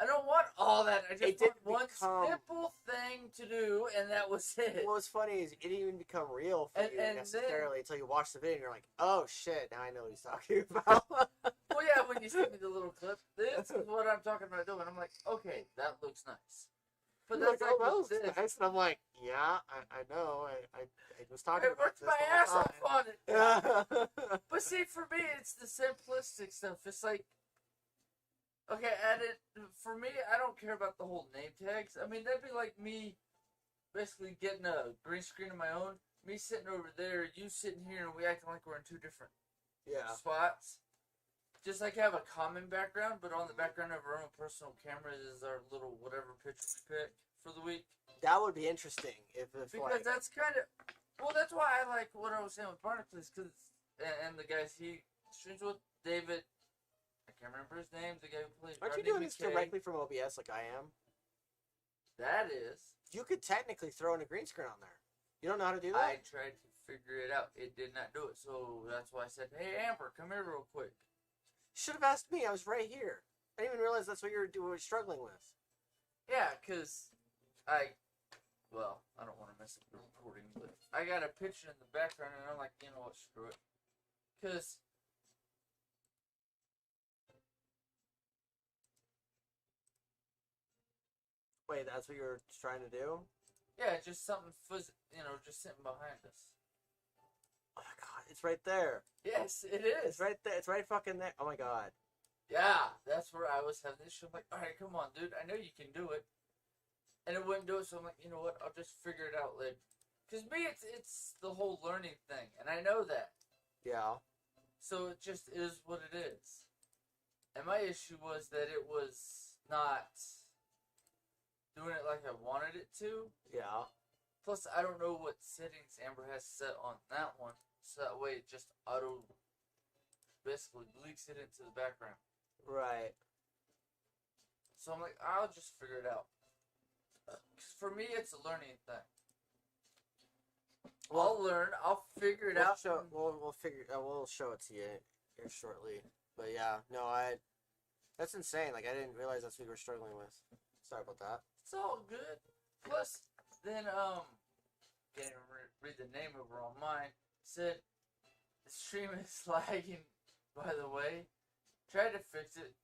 I don't want all that. I just want one simple thing to do, and that was it. What's funny is it didn't even become real for you necessarily until you watch the video and you're like, oh shit, now I know what he's talking about. Well, yeah, when you send me the little clip, this is what I'm talking about doing. I'm like, okay, that looks nice. But that's like, oh, that looks nice. And I'm like, yeah, I know. I was talking about this. I worked my ass off on it. Yeah. But see, for me, it's the simplistic stuff. It's like, Okay, for me, I don't care about the whole name tags. I mean, that'd be like me basically getting a green screen of my own, me sitting over there, you sitting here, and we acting like we're in two different spots. Just like have a common background, but on the background of our own personal camera is our little whatever picture we pick for the week. That would be interesting because that's kind of that's why I like what I was saying with Barnacles, because and the guys he streams with, David. I can't remember his name. The guy who plays. Aren't you doing this directly from OBS like I am? That is. You could technically throw in a green screen on there. You don't know how to do that? I tried to figure it out. It did not do it. So that's why I said, hey, Amber, come here real quick. You should have asked me. I was right here. I didn't even realize that's what you were struggling with. Yeah, because I don't want to mess up the recording, but I got a picture in the background, and I'm like, you know what, screw it. Because... Wait, that's what you were trying to do? Yeah, just something just sitting behind us. Oh my god, it's right there. Yes, it is. It's right there. It's right fucking there. Oh my god. Yeah, that's where I was having this issue. I'm like, alright, come on, dude. I know you can do it. And it wouldn't do it, so I'm like, you know what? I'll just figure it out later. Because me, it's the whole learning thing, and I know that. Yeah. So it just is what it is. And my issue was that it was not doing it like I wanted it to. Yeah. Plus, I don't know what settings Amber has set on that one, so that way it just basically leaks it into the background. Right. So I'm like, I'll just figure it out. Because for me, it's a learning thing. Well, I'll learn. I'll figure it out. We'll show it to you here shortly. But yeah, no, that's insane. Like, I didn't realize that's what you were struggling with. Sorry about that. It's all good. Plus, then, can't even read the name over on mine. Said, the stream is lagging, by the way. Tried to fix it.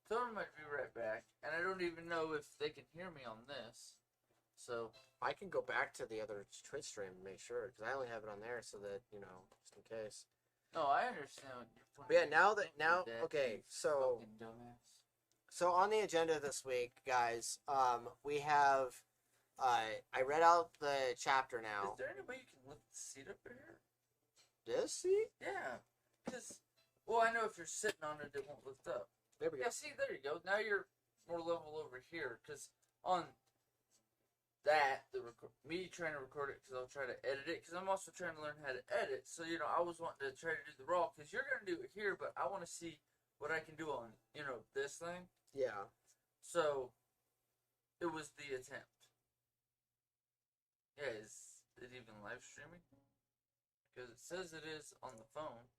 Told him I'd be right back. And I don't even know if they can hear me on this. So. I can go back to the other Twitch stream and make sure, because I only have it on there so that, just in case. No, I understand what you're But yeah, okay, so on the agenda this week, guys, we have, I read out the chapter now. Is there any way you can lift the seat up here? This seat? Yeah, because, I know if you're sitting on it, it won't lift up. There we go. Yeah, see, there you go. Now you're more level over here, because on that, me trying to record it, because I'll try to edit it, because I'm also trying to learn how to edit, so, I was wanting to try to do the raw, because you're going to do it here, but I want to see what I can do on, this thing. Yeah. So, it was the attempt. Yeah, is it even live streaming? Because it says it is on the phone.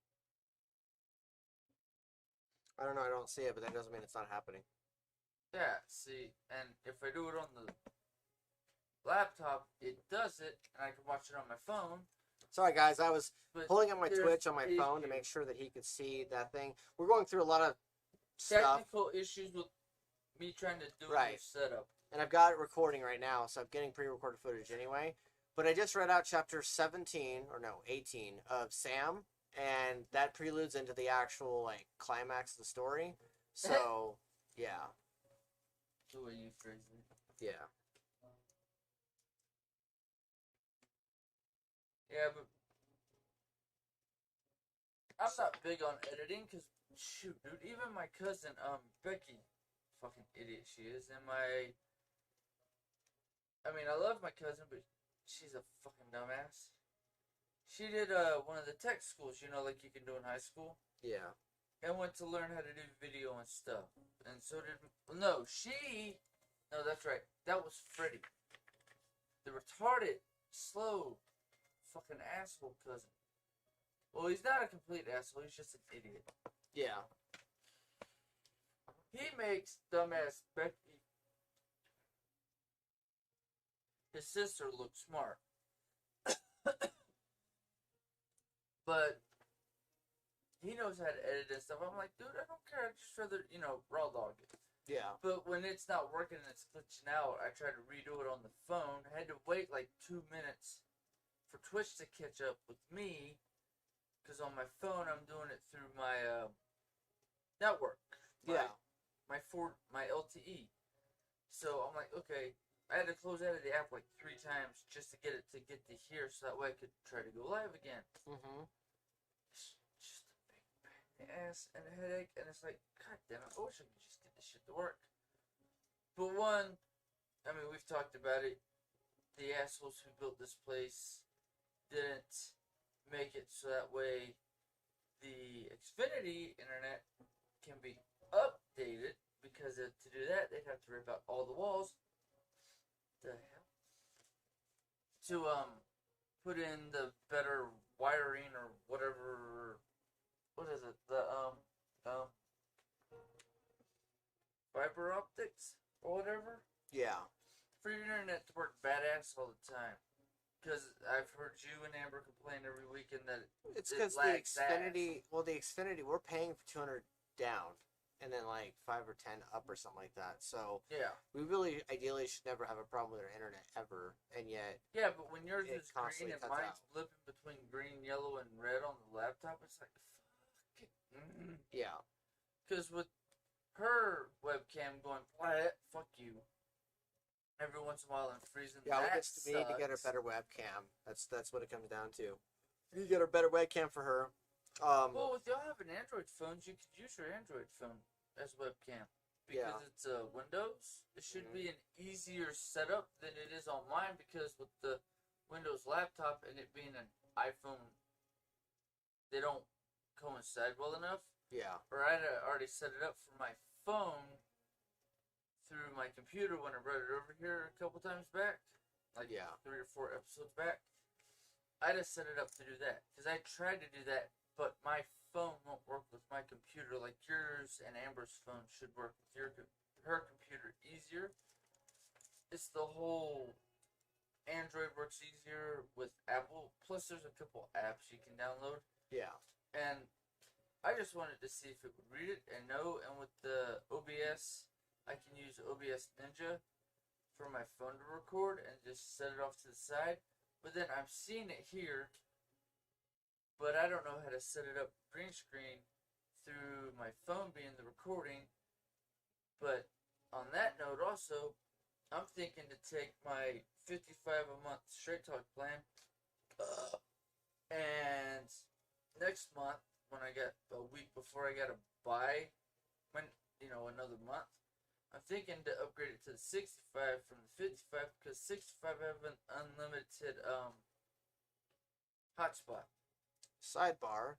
I don't know, I don't see it, but that doesn't mean it's not happening. Yeah, see, and if I do it on the laptop, it does it, and I can watch it on my phone. Sorry, guys, I was pulling up my Twitch on my phone to make sure that he could see that thing. We're going through a lot of technical issues with me trying to do a new setup. And I've got it recording right now, so I'm getting pre-recorded footage anyway. But I just read out chapter 18 of Sam, and that preludes into the actual, climax of the story. So, yeah. The way you phrase it. Yeah. Yeah, but I'm not big on editing, because, shoot, dude, even my cousin, Becky, fucking idiot she is, and I love my cousin, but she's a fucking dumbass. She did, one of the tech schools, like you can do in high school. Yeah. And went to learn how to do video and stuff. And so did, that's right, that was Freddie. The retarded, slow, fucking asshole cousin. Well, he's not a complete asshole, he's just an idiot. Yeah. He makes dumbass Becky, his sister, look smart. But he knows how to edit and stuff. I'm like, dude, I don't care. I'd just rather, raw dog it. Yeah. But when it's not working and it's glitching out, I try to redo it on the phone. I had to wait like 2 minutes for Twitch to catch up with me, because on my phone I'm doing it through my network. Yeah. my LTE. So I'm like, okay, I had to close out of the app like 3 times just to get it to here, so that way I could try to go live again. Mm-hmm. It's just a big pain in the ass and a headache, and it's like, god damn it, I wish I could just get this shit to work. But one, I mean, we've talked about it. The assholes who built this place didn't make it so that way the Xfinity internet can be updated, because to do that they'd have to rip out all the walls. The hell? To put in the better wiring or whatever. What is it? The fiber optics or whatever. Yeah. For your internet to work badass all the time. Because I've heard you and Amber complain every weekend that It's it because the lags Xfinity. ass. Well, the Xfinity, we're paying for 200 down, and then like 5 or 10 up or something like that. So Yeah. we really, ideally, should never have a problem with our internet ever, and yet. Yeah, but when yours It is constantly green and cuts mine's out. flipping between green, yellow, and red on the laptop, it's like, fuck it. Yeah. Because with her webcam going, fuck you, every once in a while and freezing, Yeah, that we need to get her sucks. better webcam. That's what it comes down to. You get her better webcam for her. Well, with y'all having Android phones, you could use your Android phone as webcam. Because Yeah. it's Windows, it should Mhm. be an easier setup than it is on mine, because with the Windows laptop and it being an iPhone, they don't coincide well enough. Yeah. Or I'd already set it up for my phone through my computer when I brought it over here a couple times back, like Yeah. 3 or 4 episodes back. I just set it up to do that, because I tried to do that, but my phone won't work with my computer like yours and Amber's phone should work with her computer easier. It's the whole Android works easier with Apple. Plus, there's a couple apps you can download, Yeah. and I just wanted to see if it would read it and know. And with the OBS, I can use OBS Ninja for my phone to record and just set it off to the side. But then I'm seeing it here, but I don't know how to set it up green screen through my phone being the recording. But on that note also, I'm thinking to take my $55 a month Straight Talk plan, and next month, when I get a week before I gotta buy another month, I'm thinking to upgrade it to the 65 from the 55, because 65 have an unlimited hotspot. Sidebar.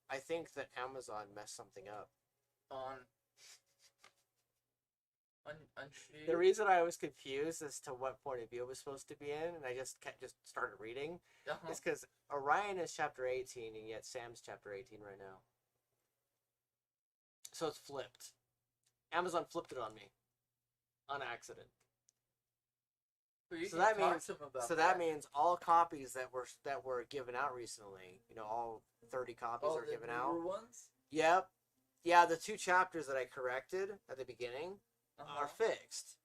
I think that Amazon messed something up. On The reason I was confused as to what point of view it was supposed to be in, and I just started reading, is because Orion is chapter 18, and yet Sam's chapter 18 right now. So it's flipped. Amazon flipped it on me, on accident. So that means all copies that were given out recently, all 30 copies are given out. Ones? Yep. Yeah, the 2 chapters that I corrected at the beginning are fixed.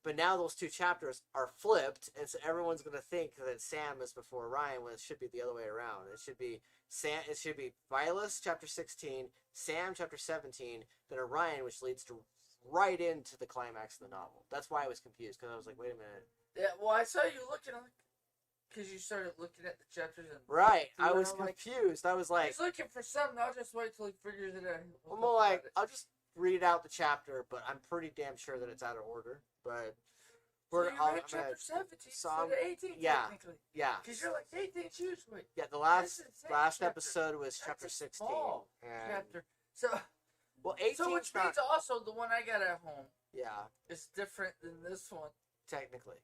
But now those 2 chapters are flipped, and so everyone's going to think that Sam is before Orion, when it should be the other way around. It should be Vilas chapter 16, Sam chapter 17, then Orion, which leads right into the climax of the novel. That's why I was confused, because I was like, wait a minute. Yeah, well, I saw you looking, because you started looking at the chapters. And right, I was confused. I was like... He's looking for something, I'll just wait till he figures it out. I'm like, I'll just read out the chapter, but I'm pretty damn sure that it's out of order. But we're read chapter 17 instead of 18, technically. Yeah. Because you're like, 18's huge. Wait. Yeah, the last episode was chapter 16. Small chapter. So... Well, 18. So which means also the one I got at home. Yeah. Is different than this one. Technically.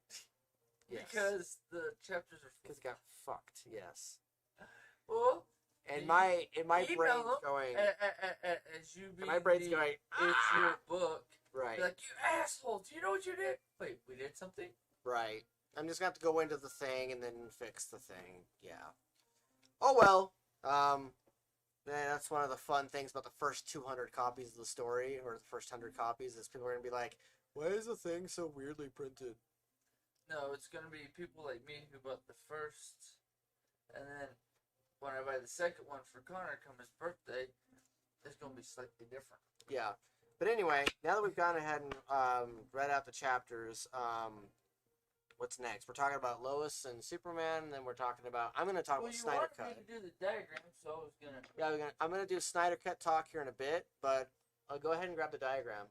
Yes. Because the chapters are. Because it got fucked. Yes. Well. And my brain's going. As you be. My brain's going. It's your book. Right. You're like, you asshole! Do you know what you did? Wait, we did something. Right. I'm just gonna have to go into the thing and then fix the thing. Yeah. Oh well. That's one of the fun things about the first 200 copies of the story, or the first 100 copies, is people are going to be like, why is the thing so weirdly printed? No, it's going to be people like me who bought the first, and then when I buy the second one for Connor come his birthday, it's going to be slightly different. Yeah. But anyway, now that we've gone ahead and read out the chapters, what's next? We're talking about Lois and Superman, and then we're talking about... I'm going to talk about Snyder Cut. Well, you wanted me to do the diagram, so I was going to... Yeah, I'm going to do Snyder Cut talk here in a bit, but I'll go ahead and grab the diagram.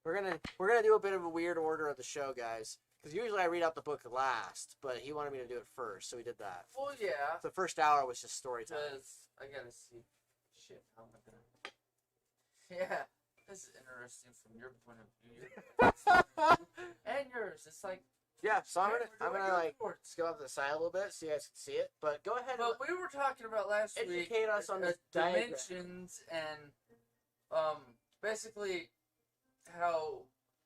We're gonna do a bit of a weird order of the show, guys. Because usually I read out the book last, but he wanted me to do it first, so we did that. Well, yeah. So the first hour was just story time. Because I gotta see. Shit, how am I gonna... Yeah, this is interesting from your point of view. And yours. It's like... Yeah, so I'm gonna like go up to the side a little bit so you guys can see it. But go ahead. But we were talking about last week. Educate us on the dimensions and basically how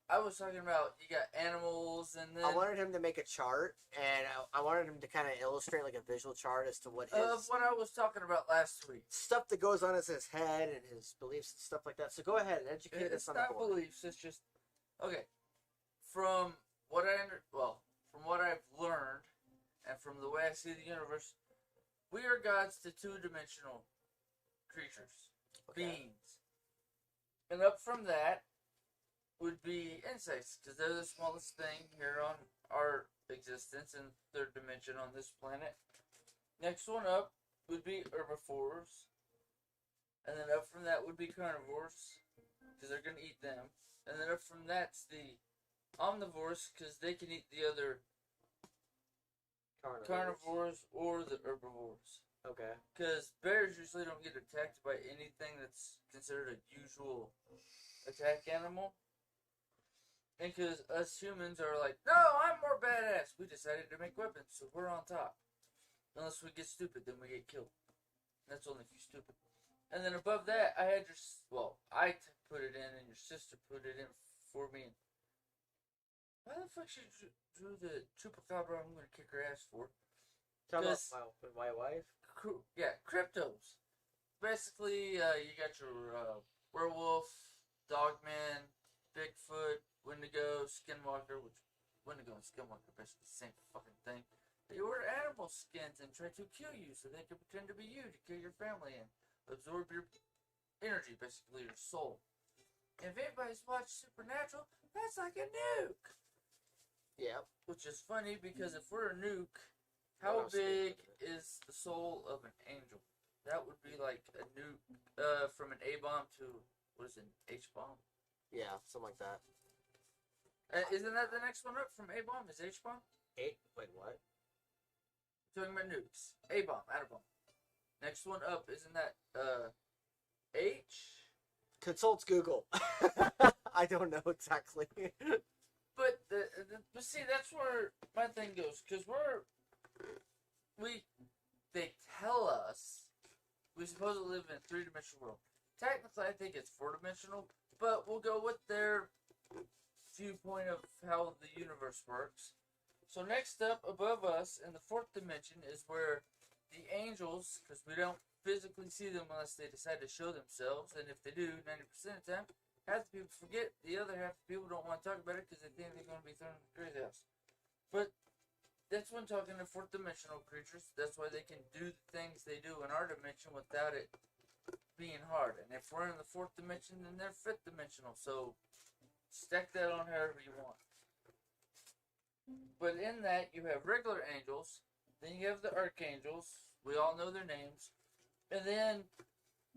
I was talking about. You got animals, and then I wanted him to make a chart, and I wanted him to kind of illustrate like a visual chart as to what his of what I was talking about last week. Stuff that goes on in his head and his beliefs and stuff like that. So go ahead and educate us on the board. It's not beliefs. It's just okay. From what from what I've learned, and from the way I see the universe, we are gods to two-dimensional creatures, beings, and up from that would be insects, because they're the smallest thing here on our existence in third dimension on this planet. Next one up would be herbivores, and then up from that would be carnivores, because they're going to eat them, and then up from that's the omnivores, because they can eat the other carnivores or the herbivores. Okay. Because bears usually don't get attacked by anything that's considered a usual attack animal. And because us humans are like, no, I'm more badass. We decided to make weapons, so we're on top. Unless we get stupid, then we get killed. That's only if you're stupid. And then above that, I had I put it in, and your sister put it in for me. Why the fuck she drew the chupacabra I'm going to kick her ass for? Talk about my wife? Yeah, cryptos. Basically, you got your werewolf, dogman, Bigfoot, Wendigo, Skinwalker, which Wendigo and Skinwalker are basically the same fucking thing. They order animal skins and try to kill you so they can pretend to be you to kill your family and absorb your energy, basically your soul. And if anybody's watched Supernatural, that's like a nuke. Yeah. Which is funny because if we're a nuke, how big is the soul of an angel? That would be like a nuke from an A-bomb to, what is it, H-bomb? Yeah, something like that. Isn't that the next one up from A-bomb? Is H-bomb? Wait, what? Talking about nukes. A-bomb, atom-bomb. Next one up, isn't that H? Consults Google. I don't know exactly. But see, that's where my thing goes, because they tell us we supposedly live in a three-dimensional world. Technically, I think it's four-dimensional, but we'll go with their viewpoint of how the universe works. So next up, above us, in the fourth dimension, is where the angels, because we don't physically see them unless they decide to show themselves, and if they do, 90% of the time, half the people forget, the other half the people don't want to talk about it because they think they're going to be thrown in the crazy house. But that's when talking to fourth dimensional creatures. That's why they can do the things they do in our dimension without it being hard. And if we're in the fourth dimension, then they're fifth dimensional. So stack that on however you want. But in that, you have regular angels. Then you have the archangels. We all know their names. And then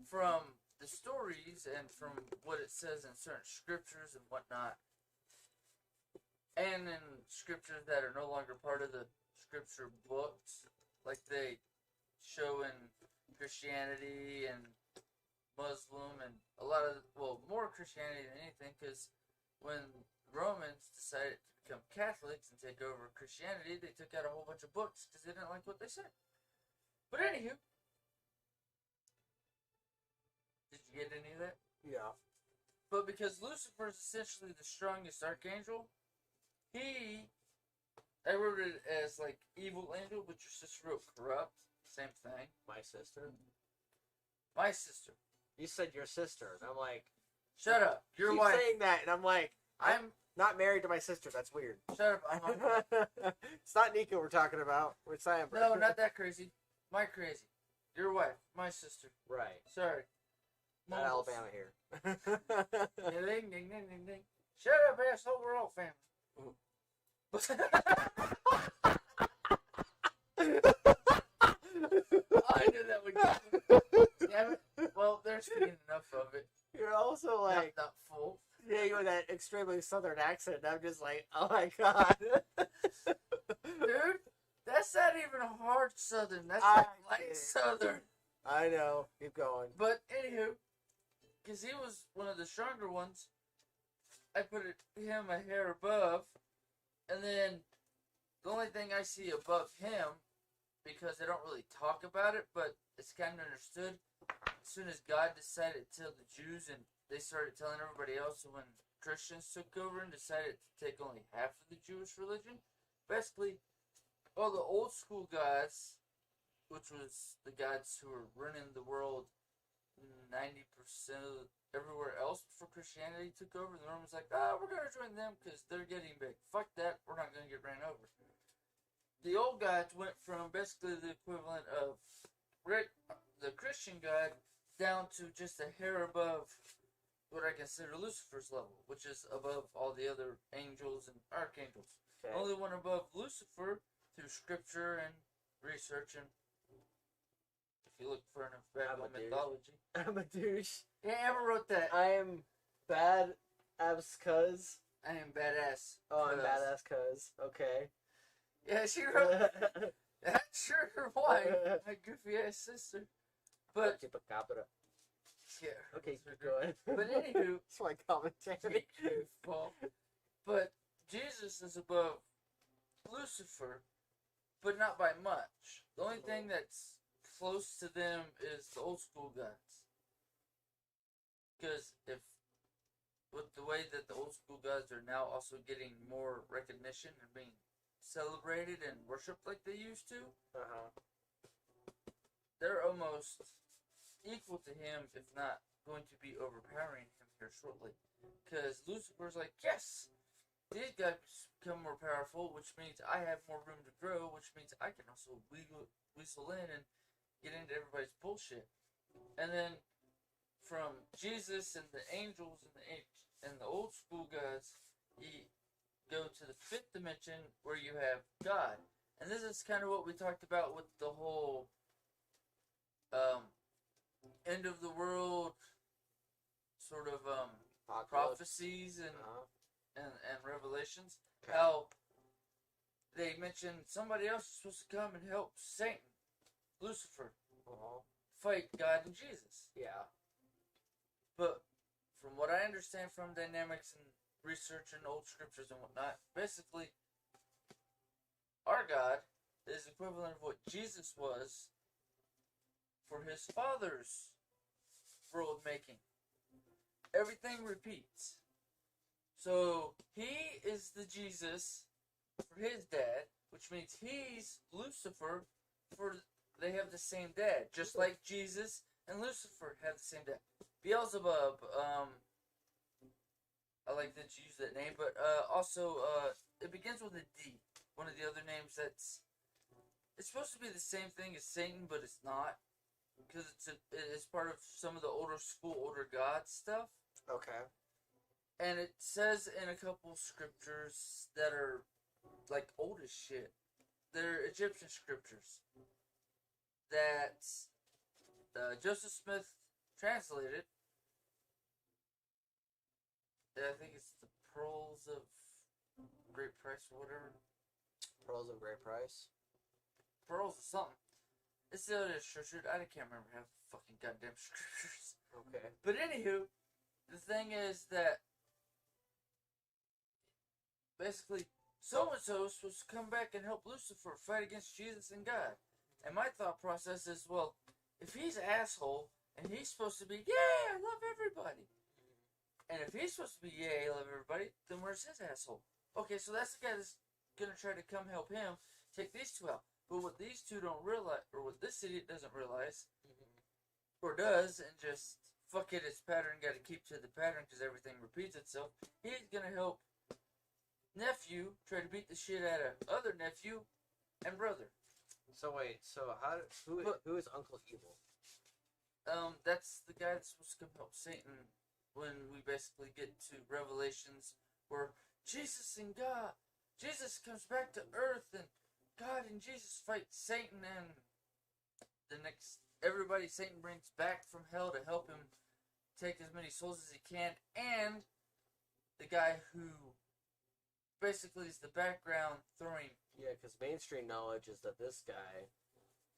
from the stories and from what it says in certain scriptures and whatnot, and in scriptures that are no longer part of the scripture books, like they show in Christianity and Muslim and a lot of, more Christianity than anything, because when Romans decided to become Catholics and take over Christianity, they took out a whole bunch of books because they didn't like what they said. But anywho, did you get any of that? Yeah. But because Lucifer is essentially the strongest archangel, I wrote it as like evil angel, but your sister wrote corrupt. Same thing. My sister? My sister. You said your sister, and I'm like... Shut up. Your keep wife. saying that, and I'm like... I'm not married to my sister. That's weird. Shut up. It's not Nika we're talking about. We're Cyber. No, not that crazy. My crazy. Your wife. My sister. Right. Sorry. Not Alabama here. Ding, ding, ding, ding, ding. Shut up, asshole. We're all family. I knew that would get me. Damn it. Well, there's been enough of it. You're also like... Not full. Yeah, you with that extremely southern accent. And I'm just like, oh my god. Dude, that's not even a hard southern. That's like light southern. I know. Keep going. But anywho, because he was one of the stronger ones, I put him a hair above, and then the only thing I see above him, because they don't really talk about it, but it's kind of understood, as soon as God decided to tell the Jews, and they started telling everybody else when Christians took over and decided to take only half of the Jewish religion, basically, all the old school gods, which was the gods who were running the world 90% of everywhere else before Christianity took over, and the Romans like, we're going to join them because they're getting big. Fuck that, we're not going to get ran over. The old gods went from basically the equivalent of the Christian God down to just a hair above what I consider Lucifer's level, which is above all the other angels and archangels. Okay. Only one above Lucifer through scripture and research, and if you look for enough Bible mythology. I'm a douche. Yeah, I ever wrote that. I am bad abs cuz. I am badass. Oh, I'm badass cuz. Okay. Yeah, she wrote that's sure her wife, my goofy ass sister. But yeah. Okay, keep going. But anywho, it's my commentary. But Jesus is above Lucifer, but not by much. The only thing that's close to them is the old school gods. Because if with the way that the old school gods are now also getting more recognition and being celebrated and worshipped like they used to, they're almost equal to him, if not going to be overpowering him here shortly. Because Lucifer's like, yes, these guys become more powerful, which means I have more room to grow, which means I can also weasel in and get into everybody's bullshit. And then from Jesus and the angels and the old school gods, you go to the fifth dimension where you have God. And this is kind of what we talked about with the whole end of the world sort of prophecies and revelations. Okay. How they mentioned somebody else is supposed to come and help Satan, Lucifer, fight God and Jesus. Yeah. But from what I understand from dynamics and research and old scriptures and whatnot, basically our God is equivalent of what Jesus was for his Father's world making. Everything repeats. So he is the Jesus for his dad, which means he's Lucifer for they have the same dad, just like Jesus and Lucifer have the same dad. Beelzebub, I like that you use that name, but also it begins with a D. One of the other names it's supposed to be the same thing as Satan, but it's not, because it's part of some of the older god stuff. Okay. And it says in a couple scriptures that are like old as shit. They're Egyptian scriptures that Joseph Smith translated. I think it's the Pearls of Great Price or whatever. Pearls of Great Price? Pearls of something. It's the other scripture. I can't remember half the fucking goddamn scriptures. Okay. But anywho, the thing is that basically so-and-so is supposed to come back and help Lucifer fight against Jesus and God. And my thought process is, well, if he's an asshole and he's supposed to be, yeah, I love everybody. And if he's supposed to be, yeah, I love everybody, then where's his asshole? Okay, so that's the guy that's going to try to come help him take these two out. But what these two don't realize, or what this idiot doesn't realize, or does, and just, fuck it, it's pattern, got to keep to the pattern because everything repeats itself, he's going to help nephew try to beat the shit out of other nephew and brother. So wait, so who is Uncle Evil? That's the guy that's supposed to come help Satan when we basically get to Revelations where Jesus comes back to Earth and God and Jesus fight Satan and everybody Satan brings back from hell to help him take as many souls as he can, and the guy who basically is the background throwing. Yeah, because mainstream knowledge is that this guy,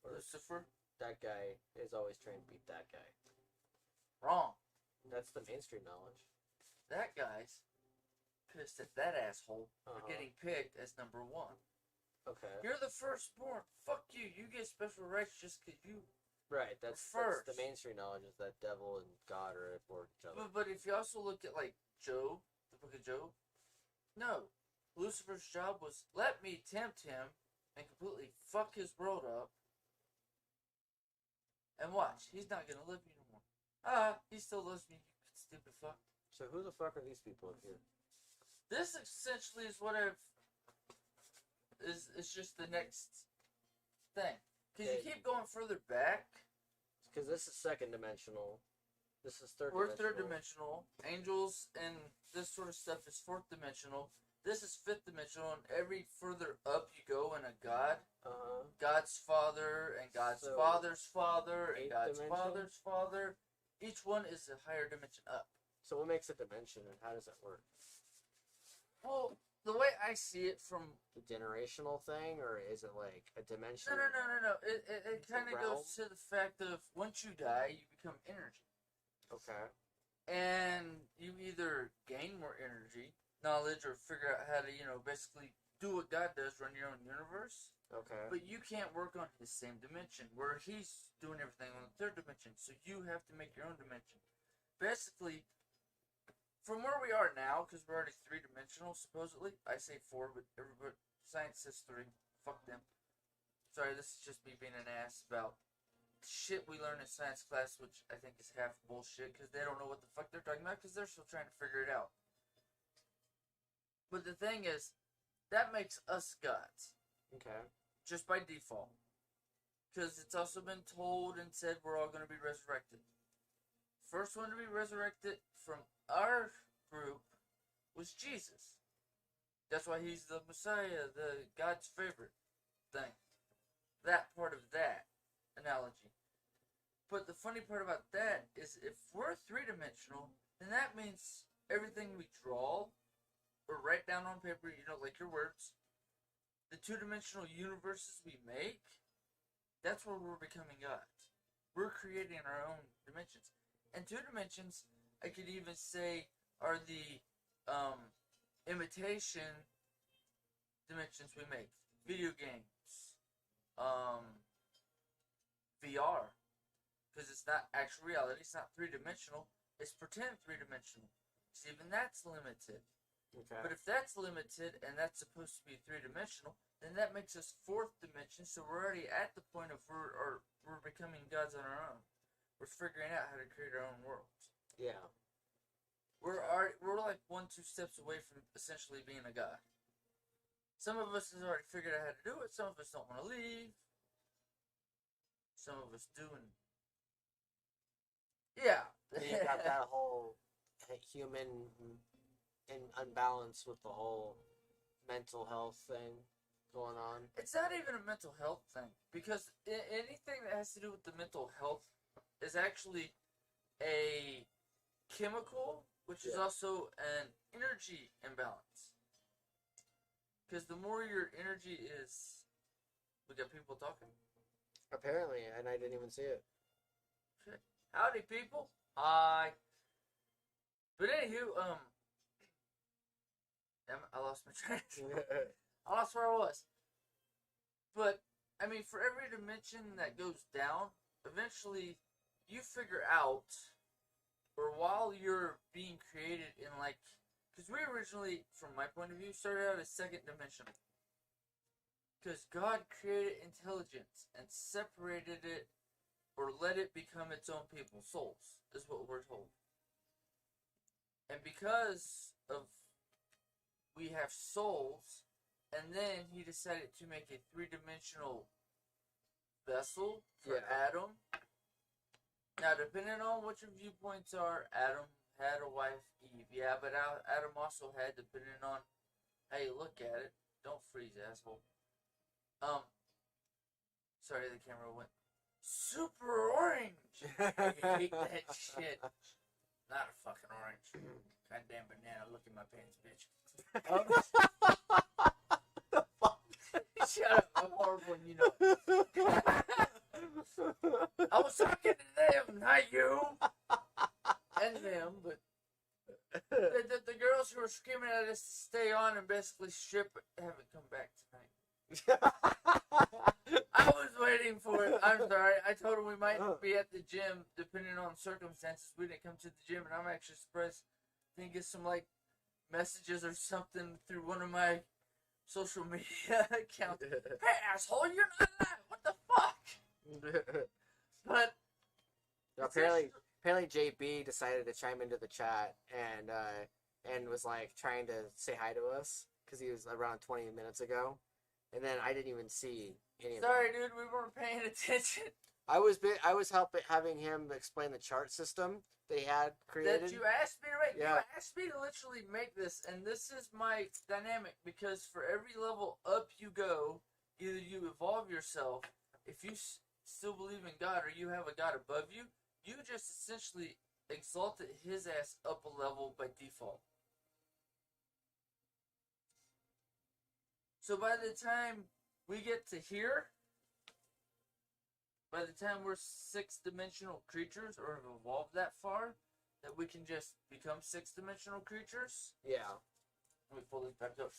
or Lucifer, that guy, is always trying to beat that guy. Wrong. That's the mainstream knowledge. That guy's pissed at that asshole for Uh-huh. getting picked as number 1. Okay. You're the firstborn. Fuck you. You get special rights just because you. Right, that's first. the mainstream knowledge is that devil and God are at war with each other. But if you also look at, like, Job, the book of Job, no. Lucifer's job was, let me tempt him and completely fuck his world up. And watch, he's not gonna love you no more. He still loves me, you stupid fuck. So who the fuck are these people here? This essentially is what is just the next thing. Because you keep going further back. Because this is second dimensional. This is third We're dimensional. third dimensional. Angels and this sort of stuff is fourth dimensional. This is fifth dimensional, and every further up you go in a god, God's father, and God's father's father, and God's father's father, each one is a higher dimension up. So what makes a dimension, and how does it work? Well, the way I see it from... The generational thing, or is it like a dimension? No. It kind of goes to the fact of, once you die, you become energy. Okay. And you either gain more energy, knowledge, or figure out how to, basically do what God does, run your own universe. Okay. But you can't work on his same dimension, where he's doing everything on the third dimension. So you have to make your own dimension. Basically, from where we are now, because we're already three-dimensional, supposedly. I say 4, but everybody, science says 3. Fuck them. Sorry, this is just me being an ass about shit we learn in science class, which I think is half bullshit, because they don't know what the fuck they're talking about, because they're still trying to figure it out. But the thing is, that makes us gods. Okay. Just by default. Because it's also been told and said we're all going to be resurrected. First one to be resurrected from our group was Jesus. That's why he's the Messiah, the God's favorite thing. That part of that analogy. But the funny part about that is if we're three-dimensional, then that means everything we draw or write down on paper, like your words, the two-dimensional universes we make, that's where we're becoming gods. We're creating our own dimensions. And two dimensions, I could even say, are the imitation dimensions we make. Video games, VR, because it's not actual reality, it's not three-dimensional, it's pretend three-dimensional. So even that's limited. Okay. But if that's limited, and that's supposed to be three-dimensional, then that makes us fourth dimension, so we're already at the point of we're becoming gods on our own. We're figuring out how to create our own worlds. Yeah. We're like 1-2 steps away from essentially being a god. Some of us has already figured out how to do it. Some of us don't want to leave. Some of us do. And yeah. You got that whole human unbalance with the whole mental health thing going on. It's not even a mental health thing, because anything that has to do with the mental health is actually a chemical, which is also an energy imbalance. Because the more your energy is... We got people talking. Apparently, and I didn't even see it. Howdy, people. Hi. But anywho, I lost my train. I lost where I was. But, I mean, for every dimension that goes down, eventually you figure out, or while you're being created in, like, because we originally, from my point of view, started out as second dimensional. Because God created intelligence and separated it, or let it become its own people, souls, is what we're told. And because of we have souls, and then he decided to make a three-dimensional vessel for Adam. Now, depending on what your viewpoints are, Adam had a wife, Eve. Yeah, but Adam also had, depending on how you look at it. Don't freeze, asshole. Sorry, the camera went super orange. I hate that shit. Not a fucking orange. Goddamn banana. Look at my pants, bitch. Shut up. I'm horrible and you know it. I was talking to them, not you. And them, but the girls who were screaming at us to stay on and basically strip haven't come back tonight. I was waiting for it. I'm sorry. I told her we might be at the gym, depending on circumstances. We didn't come to the gym, and I'm actually surprised. Didn't get some like messages or something through one of my social media accounts. Hey, asshole, you're not alive. What the fuck? But apparently JB decided to chime into the chat and was like trying to say hi to us because he was around 20 minutes ago. And then I didn't even see any of Sorry, dude, we weren't paying attention. I was having him explain the chart system that he had created. That you asked me, right? Yeah. You asked me to literally make this, and this is my dynamic, because for every level up you go, either you evolve yourself, if you still believe in God, or you have a God above you, you just essentially exalted his ass up a level by default. So by the time we get to here, by the time we're 6-dimensional creatures, or have evolved that far, that we can just become 6-dimensional creatures. Yeah. Let me pull this back up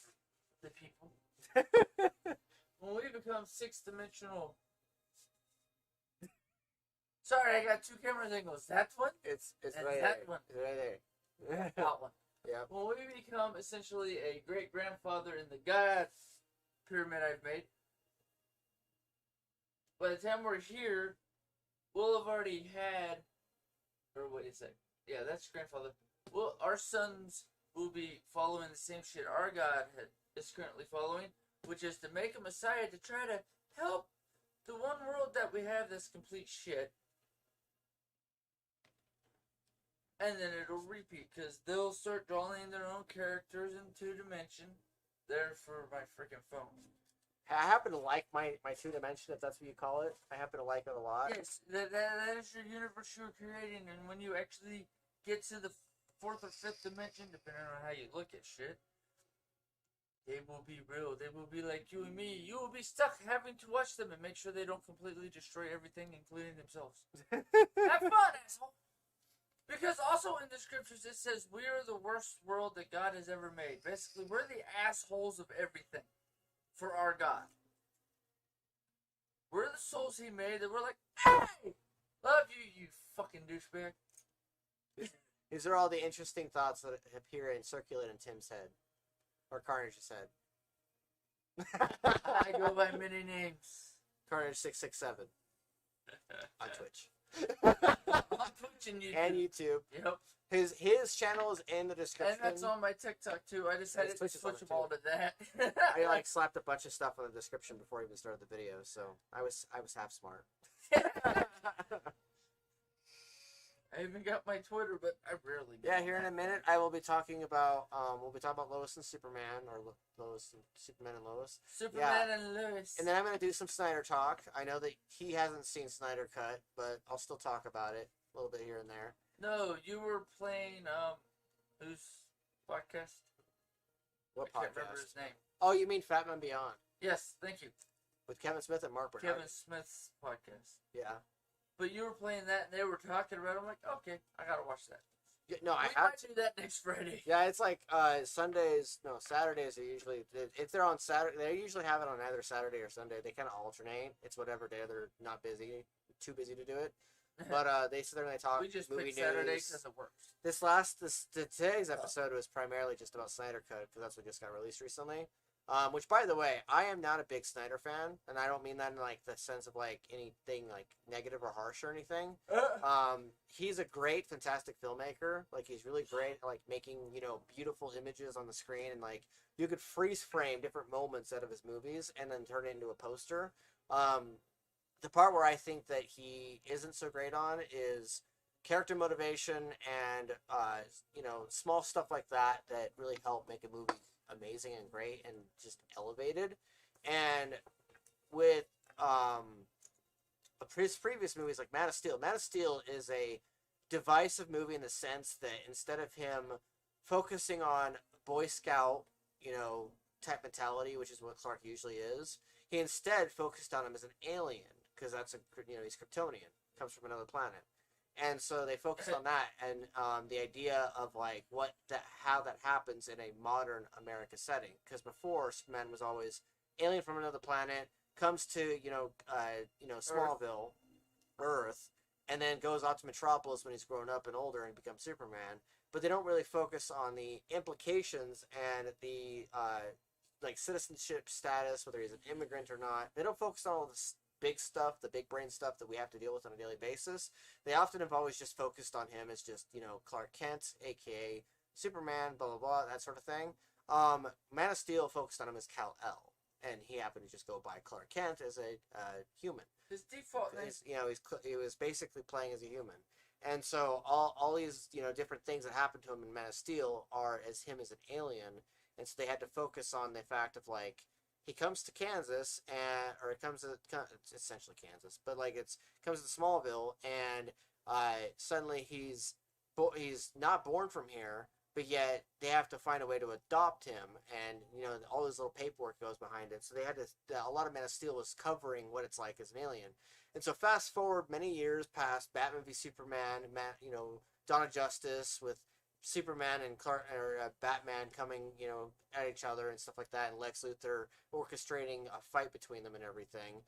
for the people. When we become 6-dimensional... Sorry, I got two camera angles. That one? It's and right that there. one. It's right there. That one. Yeah. When we become essentially a great-grandfather in the God pyramid I've made, by the time we're here, we'll have already had, or what is it? Yeah, that's grandfather. Well, our sons will be following the same shit our God is currently following, which is to make a Messiah to try to help the one world that we have that's complete shit. And then it'll repeat, because they'll start drawing their own characters in 2D. There for my freaking phone. I happen to like my 2-dimension, if that's what you call it. I happen to like it a lot. Yes, that is your universe you're creating, and when you actually get to the 4th or 5th dimension, depending on how you look at shit, they will be real. They will be like you and me. You will be stuck having to watch them and make sure they don't completely destroy everything, including themselves. Have fun, asshole! Because also in the scriptures it says we are the worst world that God has ever made. Basically, we're the assholes of everything for our God. We're the souls he made that we're like, hey! Love you, you fucking douchebag. These are all the interesting thoughts that appear and circulate in Tim's head. Or Karnage's head. I go by many names. Karnage667 on Twitch. On Twitch and YouTube. And YouTube. Yep. His channel is in the description. And that's on my TikTok too. I just had to switch them all to that. I like slapped a bunch of stuff on the description before I even started the video, so I was half smart. I even got my Twitter, but I rarely do. Yeah, here in a minute I will be talking about Lois and Superman, or Lois and Superman and Lois. Superman and Lois. And then I'm gonna do some Snyder talk. I know that he hasn't seen Snyder Cut, but I'll still talk about it a little bit here and there. No, you were playing whose podcast? What I podcast? can't remember his name. Oh, you mean Fat Man Beyond? Yes, thank you. With Kevin Smith and Mark Bernard. Kevin Smith's podcast. Yeah. But you were playing that, and they were talking about it. I'm like, okay, I gotta watch that. Yeah, no, I We have might do that next Friday. Yeah, it's like Saturdays are usually, if they're on Saturday, they usually have it on either Saturday or Sunday. They kind of alternate. It's whatever day they're not busy, too busy to do it. But they sit there and they talk We just movie pick Saturday news. because it works. Today's episode was primarily just about Snyder Cut, because that's what just got released recently. Which, by the way, I am not a big Snyder fan, and I don't mean that in like the sense of like anything like negative or harsh or anything. He's a great, fantastic filmmaker. Like, he's really great at like making, beautiful images on the screen, and like you could freeze frame different moments out of his movies and then turn it into a poster. the part where I think that he isn't so great on is character motivation and small stuff like that that really help make a movie amazing and great and just elevated. And with his previous movies like Man of Steel, Man of Steel is a divisive movie in the sense that instead of him focusing on Boy Scout, type mentality, which is what Clark usually is, he instead focused on him as an alien because that's he's Kryptonian, comes from another planet, and so they focused on that and the idea of like how that happens in a modern America setting. Because before Superman was always alien from another planet, comes to Smallville, Earth, and then goes out to Metropolis when he's grown up and older and becomes Superman. But they don't really focus on the implications and the citizenship status, whether he's an immigrant or not. They don't focus on all this big stuff, the big brain stuff that we have to deal with on a daily basis. They often have always just focused on him as just Clark Kent, aka Superman, blah blah blah, that sort of thing. Man of Steel focused on him as Kal-El, and he happened to just go by Clark Kent as a human. His default name. He was basically playing as a human, and so all these different things that happened to him in Man of Steel are as him as an alien, and so they had to focus on the fact of like he comes to Kansas it's essentially Kansas, but like comes to Smallville, and suddenly he's not born from here, but yet they have to find a way to adopt him, and all this little paperwork goes behind it. So they had to a lot of Man of Steel was covering what it's like as an alien. And so fast forward many years past Batman v Superman, Dawn of Justice with Superman and Batman coming, at each other and stuff like that, and Lex Luthor orchestrating a fight between them and everything.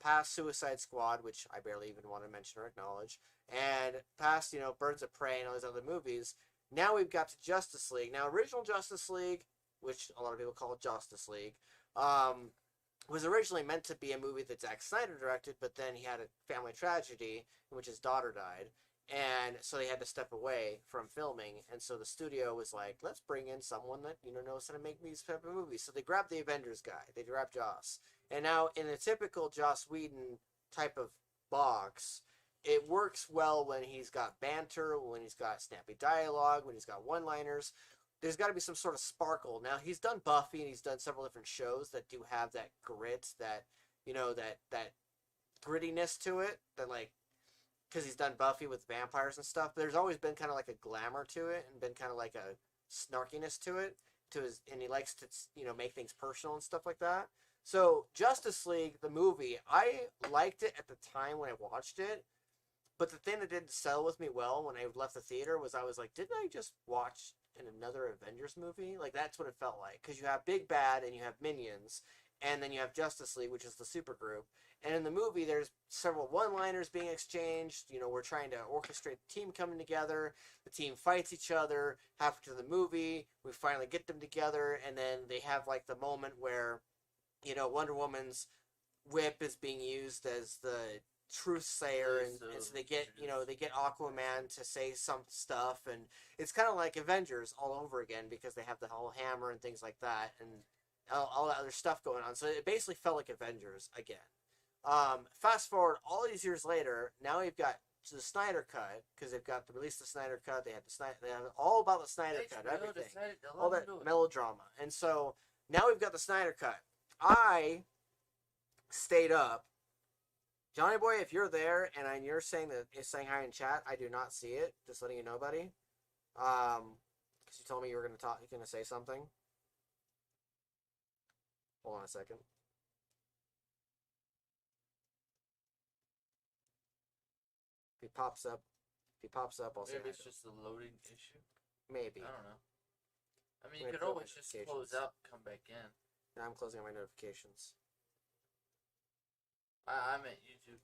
Past Suicide Squad, which I barely even want to mention or acknowledge, and past Birds of Prey and all these other movies. Now we've got to Justice League. Now, original Justice League, which a lot of people call Justice League, was originally meant to be a movie that Zack Snyder directed, but then he had a family tragedy in which his daughter died, and so they had to step away from filming, and so the studio was like, let's bring in someone that knows how to make these type of movies. So they grabbed the Avengers guy. They grabbed Joss. And now, in a typical Joss Whedon type of box, it works well when he's got banter, when he's got snappy dialogue, when he's got one-liners. There's got to be some sort of sparkle. Now, he's done Buffy, and he's done several different shows that do have that grit, that grittiness to it, that like, because he's done Buffy with vampires and stuff. But there's always been kind of like a glamour to it, and been kind of like a snarkiness to it, and he likes to make things personal and stuff like that. So Justice League, the movie, I liked it at the time when I watched it. But the thing that didn't settle with me well when I left the theater was I was like, didn't I just watch another Avengers movie? Like, that's what it felt like. Because you have Big Bad and you have Minions, and then you have Justice League, which is the supergroup. And in the movie, there's several one-liners being exchanged. We're trying to orchestrate the team coming together. The team fights each other. Halfway through the movie, we finally get them together, and then they have like the moment where, Wonder Woman's whip is being used as the truth sayer, and so they get Aquaman to say some stuff, and it's kind of like Avengers all over again because they have the whole hammer and things like that, and all that other stuff going on. So it basically felt like Avengers again. Fast forward all these years later, now we've got the Snyder Cut, because they've got to release the Snyder Cut. They have all about the Snyder Cut, everything, all that melodrama, and so now we've got the Snyder Cut. I stayed up. Johnny Boy, if you're there and you're saying hi in chat, I do not see it. Just letting you know, buddy. Because you told me you were going to talk. You're going to say something. Hold on a second. If he pops up, I'll say. Maybe it's just a loading issue. Maybe. I don't know. I mean, you could always just close out, come back in. Now I'm closing out my notifications. I meant YouTube.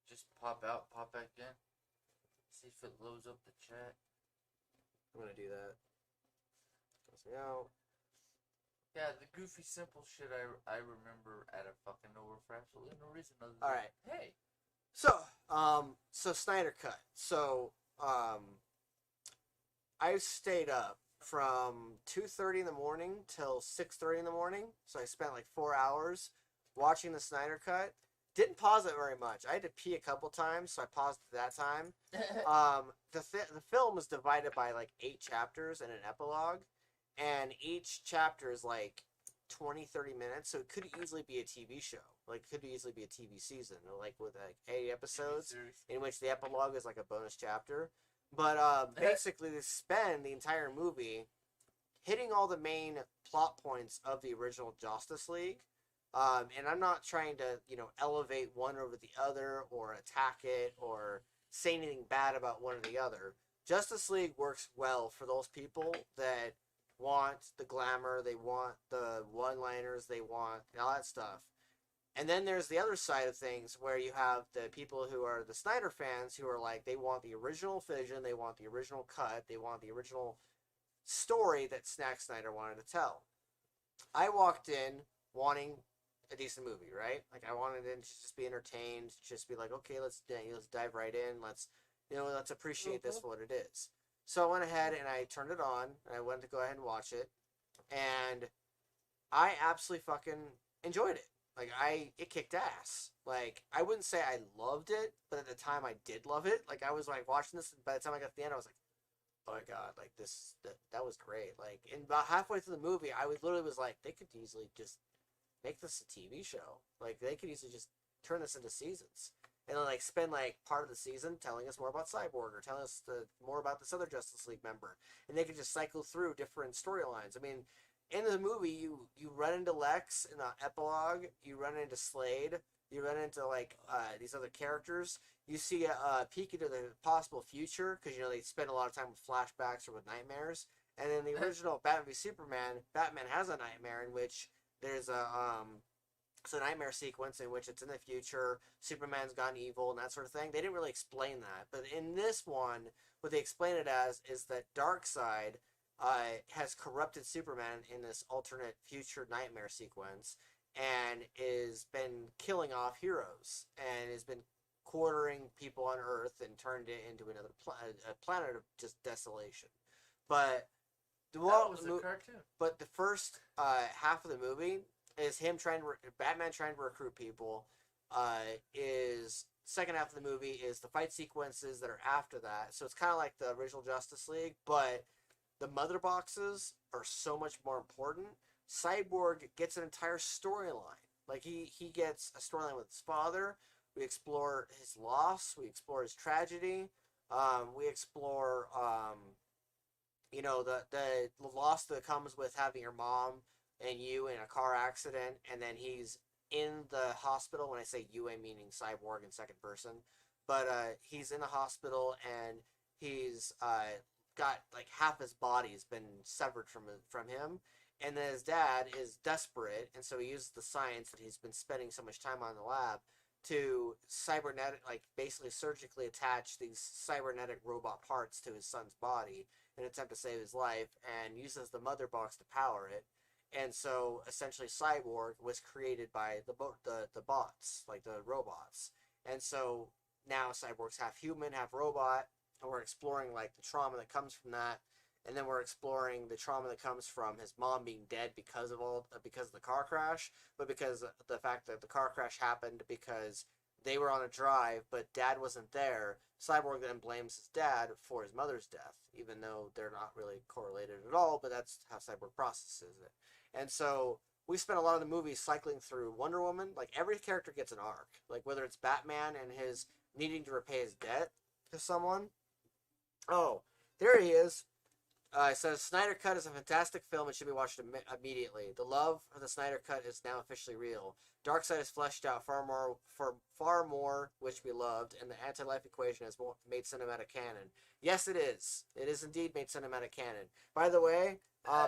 Just pop out, pop back in. See if it loads up the chat. I'm gonna do that. Closing out. Yeah, the goofy, simple shit I remember out of fucking nowhere for absolutely no reason other than, all right. Hey. So Snyder Cut. So, I stayed up from 2:30 in the morning till 6:30 in the morning. So I spent like 4 hours watching the Snyder Cut. didn't pause it very much. I had to pee a couple times, so I paused it that time. The film is divided by like 8 chapters and an epilogue, and each chapter is like 20-30 minutes, so it could easily be a TV show. Like, it could easily be a TV season, like with like 8 episodes, in which the epilogue is like a bonus chapter. But basically, they spend the entire movie hitting all the main plot points of the original Justice League. And I'm not trying to, elevate one over the other or attack it or say anything bad about one or the other. Justice League works well for those people that want the glamour, they want the one-liners, they want all that stuff. And then there's the other side of things where you have the people who are the Snyder fans who are like, they want the original vision, they want the original cut, they want the original story that Zack Snyder wanted to tell. I walked in wanting a decent movie, right? Like, I wanted it to just be entertained, just be like, okay, let's dive right in, let's appreciate this for what it is. So I went ahead and I turned it on, and I went to go ahead and watch it, and I absolutely fucking enjoyed it. Like, it kicked ass. Like, I wouldn't say I loved it, but at the time I did love it. Like, I was like watching this, and by the time I got to the end, I was like, oh my god, like that was great. Like, and about halfway through the movie, I literally was like, they could easily just make this a TV show. Like, they could easily just turn this into seasons. And then, like, spend, like, part of the season telling us more about Cyborg or telling us more about this other Justice League member. And they could just cycle through different storylines. I mean, in the movie, you run into Lex in the epilogue. You run into Slade. You run into, like, these other characters. You see a peek into the possible future because, they spend a lot of time with flashbacks or with nightmares. And in the original Batman v Superman, Batman has a nightmare in which there's it's a nightmare sequence in which it's in the future, Superman's gone evil, and that sort of thing. They didn't really explain that. But in this one, what they explain it as is that Darkseid has corrupted Superman in this alternate future nightmare sequence and has been killing off heroes and has been quartering people on Earth and turned it into another a planet of just desolation. But that was a cartoon. But the first half of the movie is him Batman trying to recruit people. Is second half of the movie is the fight sequences that are after that. So it's kind of like the original Justice League, but the mother boxes are so much more important. Cyborg gets an entire storyline. Like, he gets a storyline with his father. We explore his loss. We explore his tragedy. We explore the loss that comes with having your mom and you in a car accident, and then he's in the hospital. When I say you, I meaning Cyborg in second person. But he's in the hospital, and he's got, like, half his body has been severed from him. And then his dad is desperate, and so he uses the science that he's been spending so much time on in the lab to basically surgically attach these cybernetic robot parts to his son's body in an attempt to save his life, and uses the mother box to power it. And so, essentially, Cyborg was created by the bots, like the robots. And so, now Cyborg's half human, half robot, and we're exploring, like, the trauma that comes from that. And then we're exploring the trauma that comes from his mom being dead because of the car crash, but because of the fact that the car crash happened because they were on a drive, but dad wasn't there. Cyborg then blames his dad for his mother's death, even though they're not really correlated at all, but that's how Cyborg processes it. And so we spent a lot of the movie cycling through Wonder Woman. Like, every character gets an arc. Like, whether it's Batman and his needing to repay his debt to someone. Oh, there he is. It says, Snyder Cut is a fantastic film and should be watched immediately. The love of the Snyder Cut is now officially real. Darkseid is fleshed out far more, which we loved, and the anti-life equation has made cinematic canon. Yes, it is. It is indeed made cinematic canon. By the way,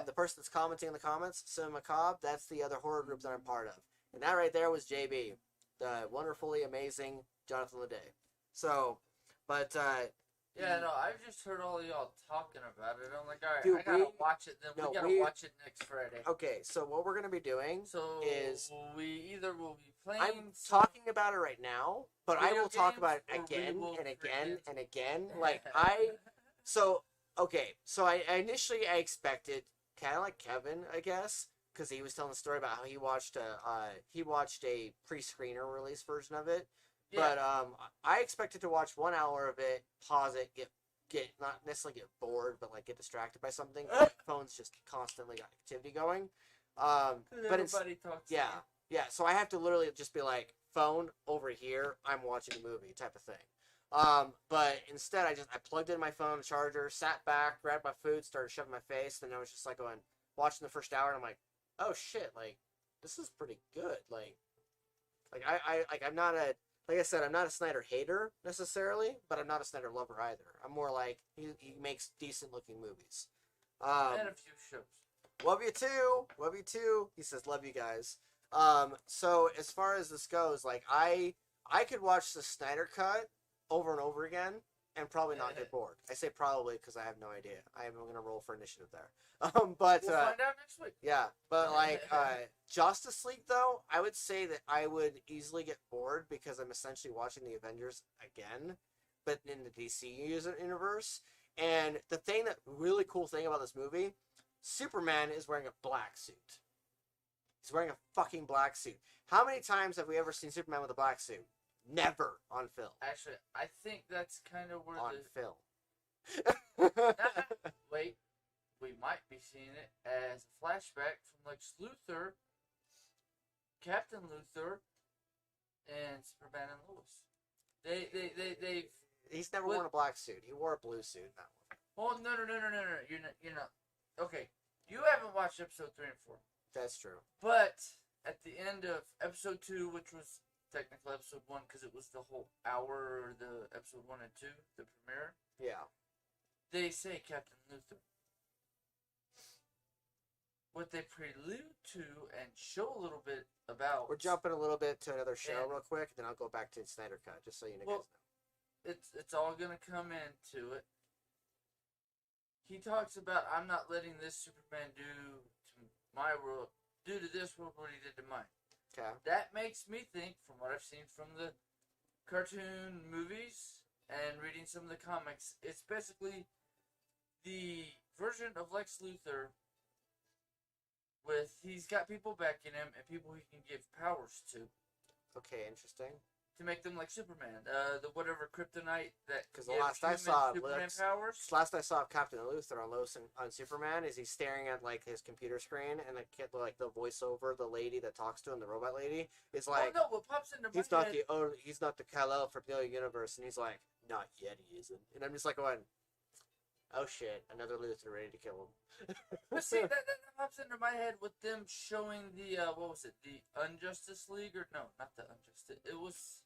the person that's commenting in the comments, Cinema Macabre, that's the other horror group that I'm part of. And that right there was JB, the wonderfully amazing Jonathan Lede. So, but... yeah, no, I've just heard all y'all talking about it. I'm like, all right, Dude, I gotta watch it. Then we gotta watch it next Friday. Okay, so what we're gonna be doing is we either will be playing. I'm talking about it right now, but I will talk about it again and again and again. Like so I initially expected, kind of like Kevin, I guess, because he was telling the story about how he watched a pre-screener release version of it. Yeah. But I expected to watch 1 hour of it, pause it, get not necessarily get bored, but like get distracted by something. Phones just constantly got activity going. But everybody talks. Yeah. So I have to literally just be like, phone over here. I'm watching a movie, type of thing. But instead, I plugged in my phone charger, sat back, grabbed my food, started shoving my face, and I was just like going watching the first hour, and I'm like, oh shit, like this is pretty good. I'm not a like I said, I'm not a Snyder hater necessarily, but I'm not a Snyder lover either. I'm more like he makes decent looking movies. And a few shows. Love you too. He says love you guys. So as far as this goes, like I could watch the Snyder cut over and over again and probably not get bored. I say probably because I have no idea. I am going to roll for initiative there. But we'll find out next week. Yeah, but like Justice League though, I would say that I would easily get bored because I'm essentially watching the Avengers again, but in the DC universe. And the really cool thing about this movie, Superman is wearing a black suit. He's wearing a fucking black suit. How many times have we ever seen Superman with a black suit? Never on film. Actually, I think that's kind of where on film. Wait, we might be seeing it as a flashback from Lex Luthor, Captain Luthor, and Superman and Lois. They've. He's never worn a black suit. He wore a blue suit in that one. Oh no! You're not. Okay, you haven't watched episode 3 and 4. That's true. But at the end of episode 2, which was technically episode 1 because it was the whole hour, the episode 1 and 2, the premiere. Yeah. They say Captain Luthor. What they prelude to and show a little bit about. We're jumping a little bit to another show real quick, then I'll go back to Snyder Cut, just so you guys know. It's all gonna come into it. He talks about, I'm not letting this Superman do to my world, do to this world what he did to mine. Okay. That makes me think, from what I've seen from the cartoon movies and reading some of the comics, it's basically the version of Lex Luthor with, he's got people backing him and people he can give powers to. Okay, interesting. To make them like Superman, the whatever kryptonite that. Because the last I saw Captain Luthor on Superman is he's staring at like his computer screen and the voiceover, the lady that talks to him, the robot lady, is like. Oh no! What pops into my head? He's not the Kal-El from the universe, and he's like, not yet, he isn't. And I'm just like going, oh shit, another Luthor ready to kill him. But see, that pops into my head with them showing the what was it? The Unjustice League, or no, not the Unjustice. It was.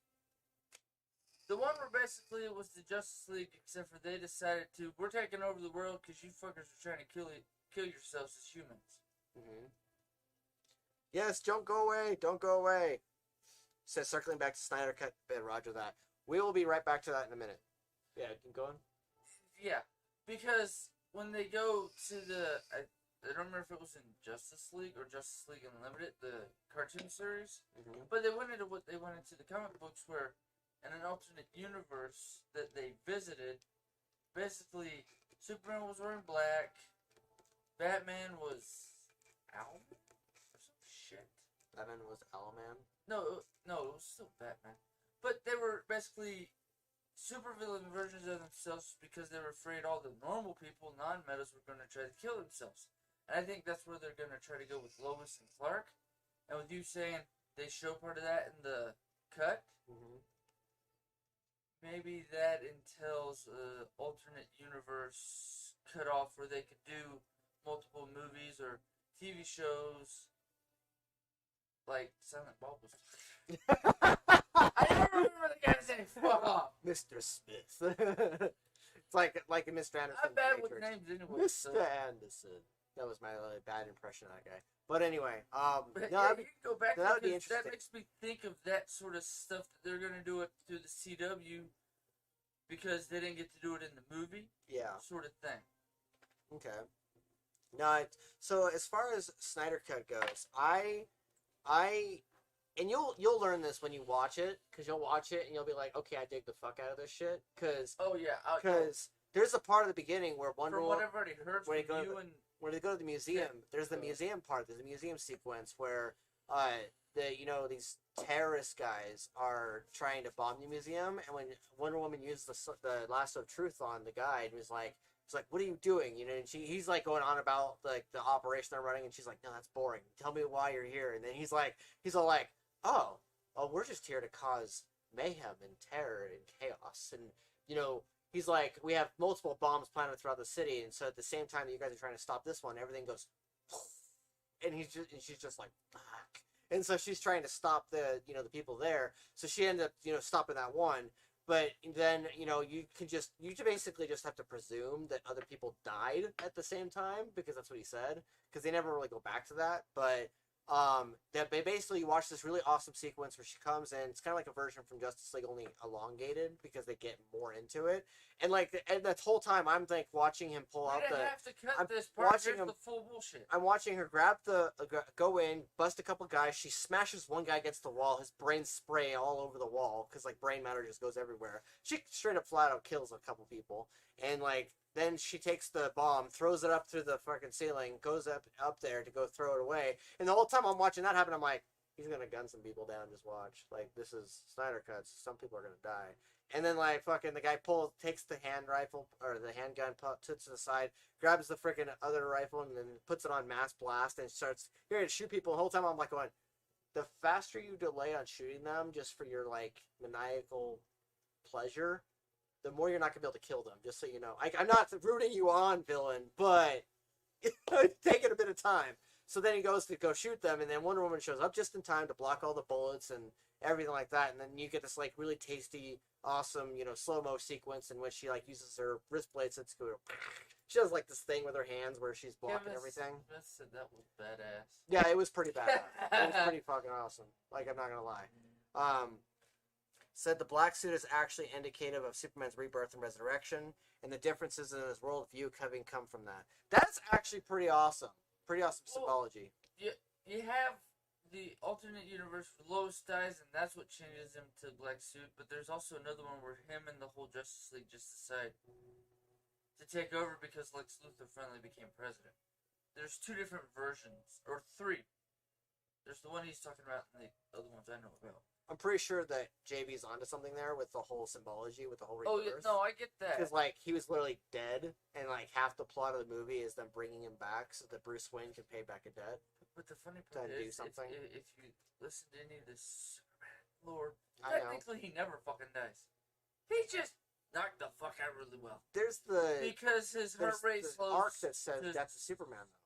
The one where basically it was the Justice League, except for they decided to, we're taking over the world because you fuckers are trying to kill yourselves as humans. Mm-hmm. Yes, don't go away. Says circling back to Snyder Cut, roger that. We will be right back to that in a minute. Yeah, keep going. Yeah, because when they go to the, I don't remember if it was in Justice League or Justice League Unlimited, the cartoon series, but they went into what they went into the comic books where, in an alternate universe that they visited, basically, Superman was wearing black, Batman was Owlman? Or some shit. Batman was Owlman? No, it was still Batman. But they were basically supervillain versions of themselves because they were afraid all the normal people, non-metas, were going to try to kill themselves. And I think that's where they're going to try to go with Lois and Clark. And with you saying they show part of that in the cut, maybe that entails an alternate universe cutoff where they could do multiple movies or TV shows like Silent Bob was talking. I never remember the guy's name. Fuck off. Mr. Smith. It's like Mr. Anderson. I'm bad with names anyway. Mr. Anderson. That was my bad impression of that guy. But anyway, you can go back to that. That makes me think of that sort of stuff that they're going to do it through the CW because they didn't get to do it in the movie. Yeah. Sort of thing. Okay. No, so as far as Snyder Cut goes, and you'll learn this when you watch it, because you'll watch it and you'll be like, okay, I dig the fuck out of this shit, because there's a part of the beginning where Wonder Woman, from what I've already heard from you and when they go to the museum, there's the museum part. There's a museum sequence where these terrorist guys are trying to bomb the museum, and when Wonder Woman uses the lasso of truth on the guy, and he's like, what are you doing? You know, and he's like going on about like the operation they're running, and she's like, no, that's boring. Tell me why you're here. And then he's all like, oh, we're just here to cause mayhem and terror and chaos. And he's like, we have multiple bombs planted throughout the city, and so at the same time that you guys are trying to stop this one, everything goes, and she's just like, fuck. And so she's trying to stop the people there. So she ended up stopping that one. But then you basically just have to presume that other people died at the same time, because that's what he said. Because they never really go back to that. But that they basically watch this really awesome sequence where she comes in. It's kind of like a version from Justice League, only elongated, because they get more into it. And that whole time I'm like watching him pull out the. Have to cut this part. Here's the full bullshit. I'm watching her grab go in, bust a couple guys. She smashes one guy against the wall. His brains spray all over the wall because like brain matter just goes everywhere. She straight up flat out kills a couple people, and then she takes the bomb, throws it up through the fucking ceiling, goes up there to go throw it away. And the whole time I'm watching that happen, I'm like, he's gonna gun some people down. Just watch. Like, this is Snyder cuts. Some people are gonna die. And then the guy takes the hand rifle or the handgun, puts it to the side, grabs the freaking other rifle, and then puts it on mass blast and starts to shoot people. The whole time I'm like going, the faster you delay on shooting them just for your maniacal pleasure, the more you're not gonna be able to kill them. Just so you know, I'm not rooting you on, villain, but taking a bit of time. So then he goes to go shoot them, and then Wonder Woman shows up just in time to block all the bullets and everything like that. And then you get this really tasty, awesome, slow-mo sequence in which she uses her wrist blades to go. She does this thing with her hands where she's blocking everything. Smith said that was badass. Yeah, it was pretty badass. It was pretty fucking awesome. I'm not gonna lie. Said the black suit is actually indicative of Superman's rebirth and resurrection, and the differences in his worldview having come from that. That's actually pretty awesome. Pretty awesome symbology. You have the alternate universe where Lois dies, and that's what changes him to black suit. But there's also another one where him and the whole Justice League just decide to take over because Lex Luthor finally became president. There's two different versions, or three. There's the one he's talking about, and the other ones I know about. I'm pretty sure that JB's onto something there with the whole symbology, with the whole rebirth. Oh, yeah, no, I get that. Because, he was literally dead, and, half the plot of the movie is them bringing him back so that Bruce Wayne can pay back a debt. But the funny part is, if you listen to any of this Superman lore, technically he never fucking dies. He just knocked the fuck out really well. Because his heart rate slows. The arc that says Death of Superman, though.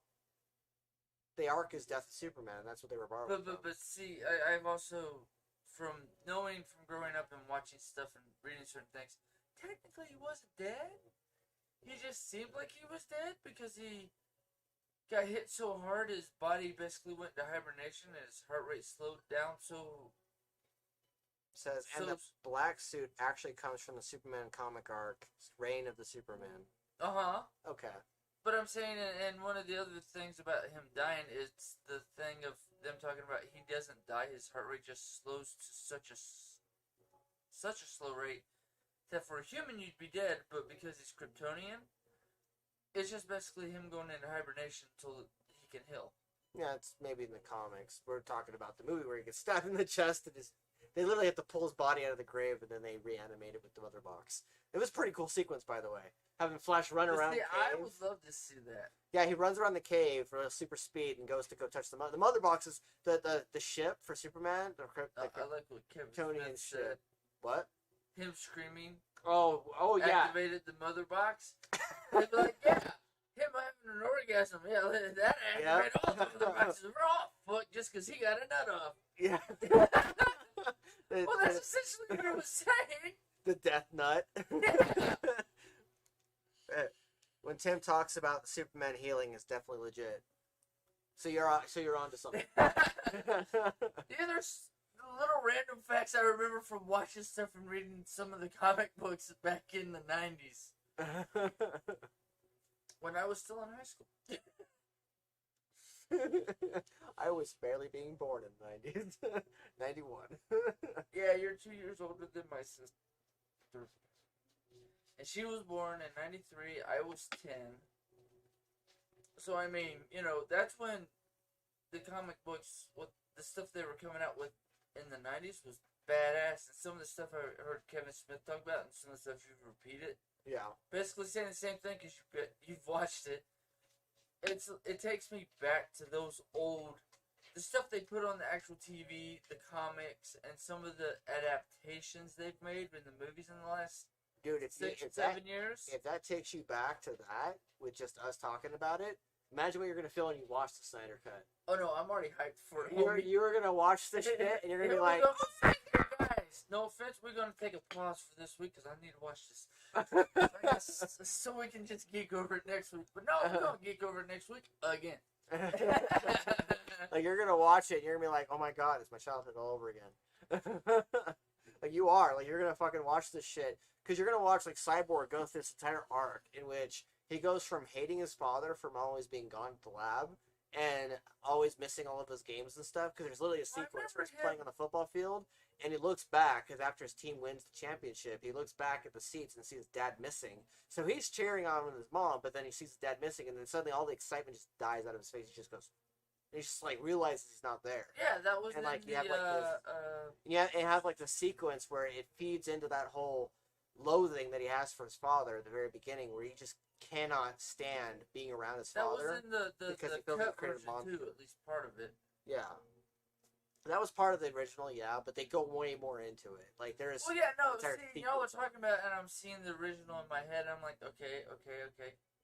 The arc is Death of Superman, and that's what they were borrowing from. But see, I've also, from growing up and watching stuff and reading certain things, technically he wasn't dead. He just seemed like he was dead because he got hit so hard his body basically went into hibernation and his heart rate slowed down so... And the black suit actually comes from the Superman comic arc, Reign of the Superman. Uh-huh. Okay. But I'm saying, and one of the other things about him dying is the thing of them talking about he doesn't die, his heart rate just slows to such a slow rate that for a human you'd be dead, but because he's Kryptonian, it's just basically him going into hibernation until he can heal. Yeah, it's maybe in the comics. We're talking about the movie where he gets stabbed in the chest and they literally have to pull his body out of the grave and then they reanimate it with the mother box. It was a pretty cool sequence, by the way. Having Flash run around the cave. I would love to see that. Yeah, he runs around the cave for super speed and goes to go touch the mother. The mother box is the ship for Superman. I like what Kevin Smith said. What? Him screaming. Oh, yeah. Activated the mother box. They'd be like, yeah, him having an orgasm. Yeah, that activated all the mother boxes. We're all fucked just because he got a nut off. Yeah. Well, that's essentially what it was saying. The death nut. When Tim talks about the Superman healing, it's definitely legit. So you're on to something. Yeah, there's little random facts I remember from watching stuff and reading some of the comic books back in the 90s. When I was still in high school. I was barely being born in the 90s. 91. Yeah, you're 2 years older than my sister. And she was born in 93. I was 10. So I mean, that's when the comic books, what the stuff they were coming out with in the '90s was badass, and some of the stuff I heard Kevin Smith talk about, and some of the stuff you've repeated, Yeah. basically saying the same thing because you've watched it. It takes me back to those old, the stuff they put on the actual TV, the comics, and some of the adaptations they've made in the movies in the last Dude, if 7 years. If that takes you back to that, with just us talking about it, imagine what you're gonna feel when you watch the Snyder Cut. Oh no, I'm already hyped for it. You're gonna watch this shit, and you're gonna be like, guys, no offense, we're gonna take a pause for this week because I need to watch this. So we can just geek over it next week. But no, we're gonna geek over it next week again. like you're gonna watch it, and you're gonna be like, oh my god, it's my childhood all over again. Like you are, like you're gonna fucking watch this shit because you're gonna watch like Cyborg go through this entire arc in which he goes from hating his father from always being gone at the lab and always missing all of his games and stuff because there's literally a sequence where he's playing on the football field and he looks back because after his team wins the championship, he looks back at the seats and sees his dad missing. So he's cheering on his mom, but then he sees his dad missing, and then suddenly all the excitement just dies out of his face. He just goes, and he just like realizes he's not there. Yeah, that was and like the, you have like this, and have like the sequence where it feeds into that whole loathing that he has for his father at the very beginning, where he just cannot stand being around his father. That was in the cut version too, at least part of it. Yeah. That was part of the original, yeah, but they go way more into it. Like there is. Well, yeah, no. See, y'all are talking about, and I'm seeing the original in my head. And I'm like, okay.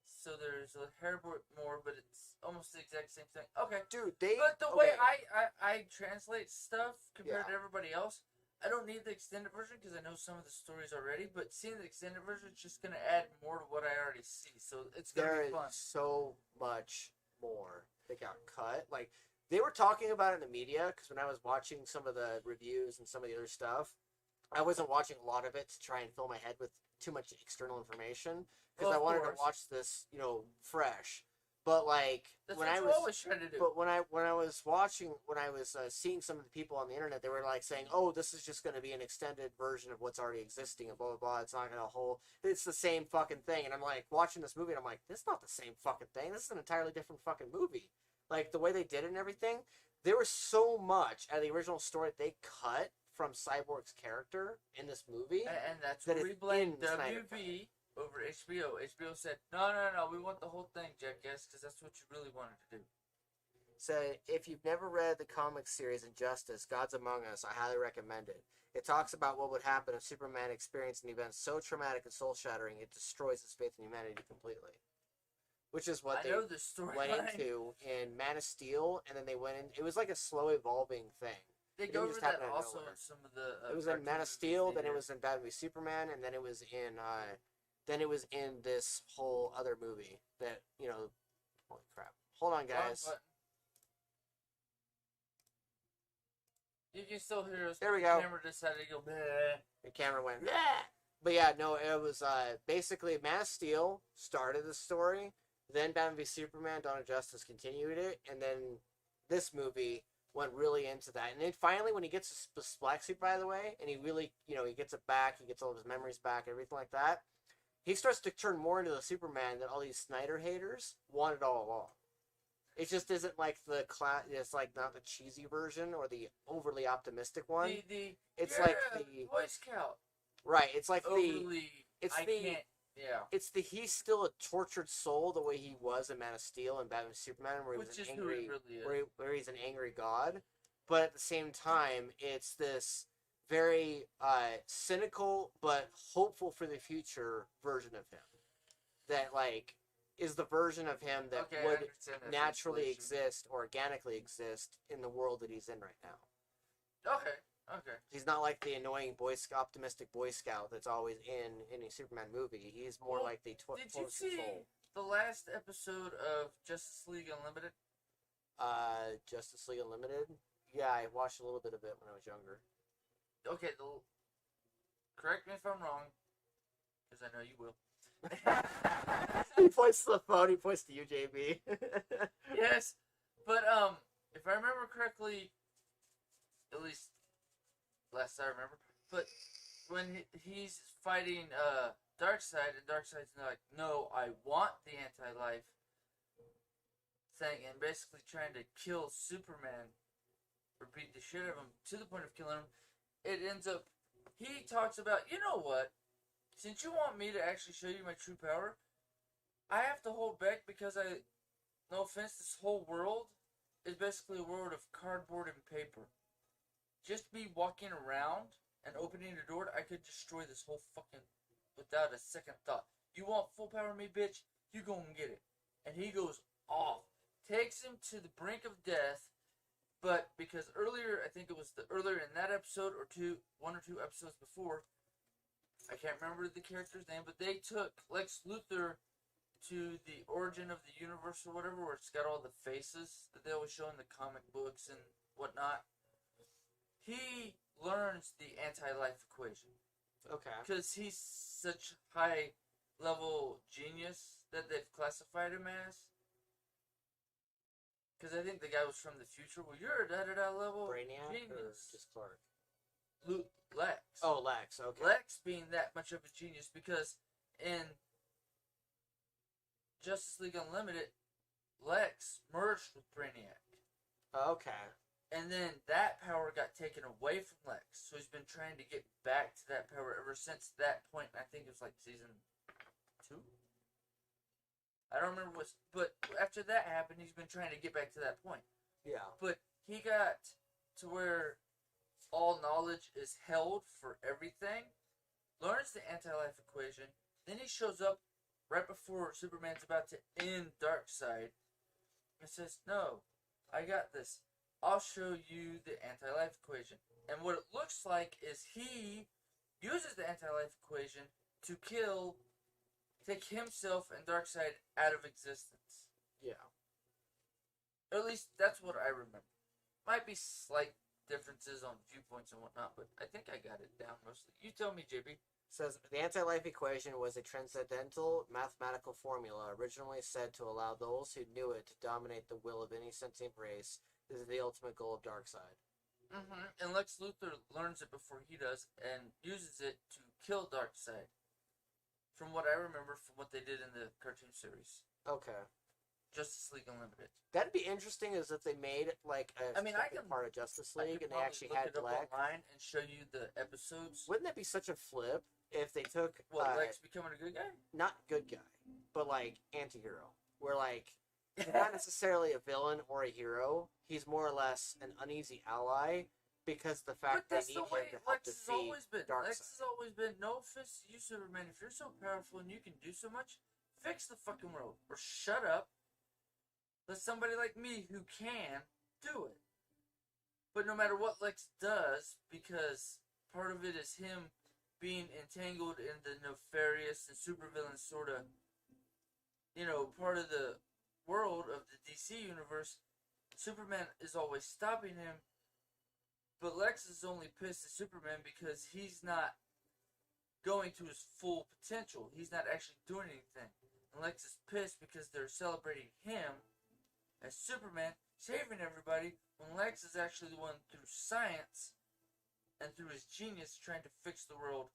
So there's a hair more, but it's almost the exact same thing. Okay, dude, But the way I translate stuff compared to everybody else, I don't need the extended version because I know some of the stories already. But seeing the extended version is just gonna add more to what I already see. So it's gonna be fun. There is so much more that got cut. Like. They were talking about it in the media because when I was watching some of the reviews and some of the other stuff, I wasn't watching a lot of it to try and fill my head with too much external information because I wanted to watch this, fresh. But like that's when what I you was, always trying to do. But when I was watching, when I was seeing some of the people on the internet, they were like saying, "Oh, this is just going to be an extended version of what's already existing," and blah blah blah. It's not going to it's the same fucking thing. And I'm like watching this movie, and I'm like, this is not the same fucking thing. This is an entirely different fucking movie. Like, the way they did it and everything, there was so much out of the original story that they cut from Cyborg's character in this movie. And that's where we blame WB over HBO. HBO said, no, we want the whole thing, Jackass, because that's what you really wanted to do. So, if you've never read the comic series Injustice, Gods Among Us, I highly recommend it. It talks about what would happen if Superman experienced an event so traumatic and soul-shattering it destroys his faith in humanity completely. Which is what they went into in Man of Steel, and then they went in. It was like a slow evolving thing. They go over that also in some of the. It was in Man of Steel, then it was in Batman v Superman, and then it was in this whole other movie that Holy crap! Hold on, guys. You can still hear us. There we go. The camera decided to go. Bleh. The camera went. Bleh. But yeah, no, it was basically Man of Steel started the story. Then Batman v Superman, Dawn of Justice continued it, and then this movie went really into that. And then finally, when he gets his black suit, by the way, and he really, he gets it back, he gets all of his memories back, everything like that, he starts to turn more into the Superman that all these Snyder haters wanted all along. It just isn't like it's like not the cheesy version or the overly optimistic one. It's like the Boy Scout. Right, it's like It's he's still a tortured soul the way he was in Man of Steel and Batman v Superman, where he was an angry, where he's an angry god. But at the same time, it's this very cynical but hopeful for the future version of him. That is the version of him that would naturally exist, organically exist in the world that he's in right now. Okay. He's not like the annoying optimistic Boy Scout that's always in any Superman movie. He's more like the Did you see the last episode of Justice League Unlimited? Justice League Unlimited? Yeah, I watched a little bit of it when I was younger. Okay, correct me if I'm wrong, because I know you will. He points to the phone, he points to you, JB. Yes, but if I remember correctly, at least last I remember, but when he's fighting Darkseid, and Darkseid's like, no, I want the anti-life, thing and basically trying to kill Superman, or beat the shit out of him to the point of killing him. It ends up, he talks about, you know what? Since you want me to actually show you my true power, I have to hold back because no offense, this whole world is basically a world of cardboard and paper. Just me walking around and opening the door, I could destroy this whole fucking, without a second thought. You want full power of me, bitch? You go and get it. And he goes off. Takes him to the brink of death, but because earlier, I think it was earlier in that episode or one or two episodes before, I can't remember the character's name, but they took Lex Luthor to the origin of the universe or whatever, where it's got all the faces that they always show in the comic books and whatnot. He learns the anti-life equation. Okay. Because he's such high-level genius that they've classified him as. Because I think the guy was from the future. Well, you're a da-da-da level Brainiac genius. or just Clark? Lex. Oh, Lex, okay. Lex being that much of a genius, because in Justice League Unlimited, Lex merged with Brainiac. Okay. And then that power got taken away from Lex. So he's been trying to get back to that power ever since that point. I think it was like season 2? I don't remember what, but after that happened, he's been trying to get back to that point. Yeah. But he got to where all knowledge is held for everything, learns the anti-life equation, then he shows up right before Superman's about to end Darkseid and says, no, I got this. I'll show you the anti-life equation. And what it looks like is he uses the anti-life equation to take himself and Darkseid out of existence. Yeah. Or at least that's what I remember. Might be slight differences on viewpoints and whatnot, but I think I got it down mostly. You tell me, JB. Says the anti-life equation was a transcendental mathematical formula originally said to allow those who knew it to dominate the will of any sentient race. This is the ultimate goal of Darkseid. Mm-hmm. And Lex Luthor learns it before he does and uses it to kill Darkseid. From what I remember from what they did in the cartoon series. Okay. Justice League Unlimited. That'd be interesting as if they made like a part of Justice League and they actually had Lex online and show you the episodes. Wouldn't that be such a flip if they took Lex becoming a good guy? Not good guy, but like anti-hero. Where like he's not necessarily a villain or a hero. He's more or less an uneasy ally because the fact they need him to help defeat Darkseid. Lex has always been, no offense to you, Superman, if you're so powerful and you can do so much, fix the fucking world. Or shut up. Let somebody like me who can do it. But no matter what Lex does, because part of it is him being entangled in the nefarious and supervillain sort of, part of the world of the DC universe, Superman is always stopping him. But Lex is only pissed at Superman because he's not going to his full potential. He's not actually doing anything. And Lex is pissed because they're celebrating him as Superman, saving everybody, when Lex is actually the one through science and through his genius trying to fix the world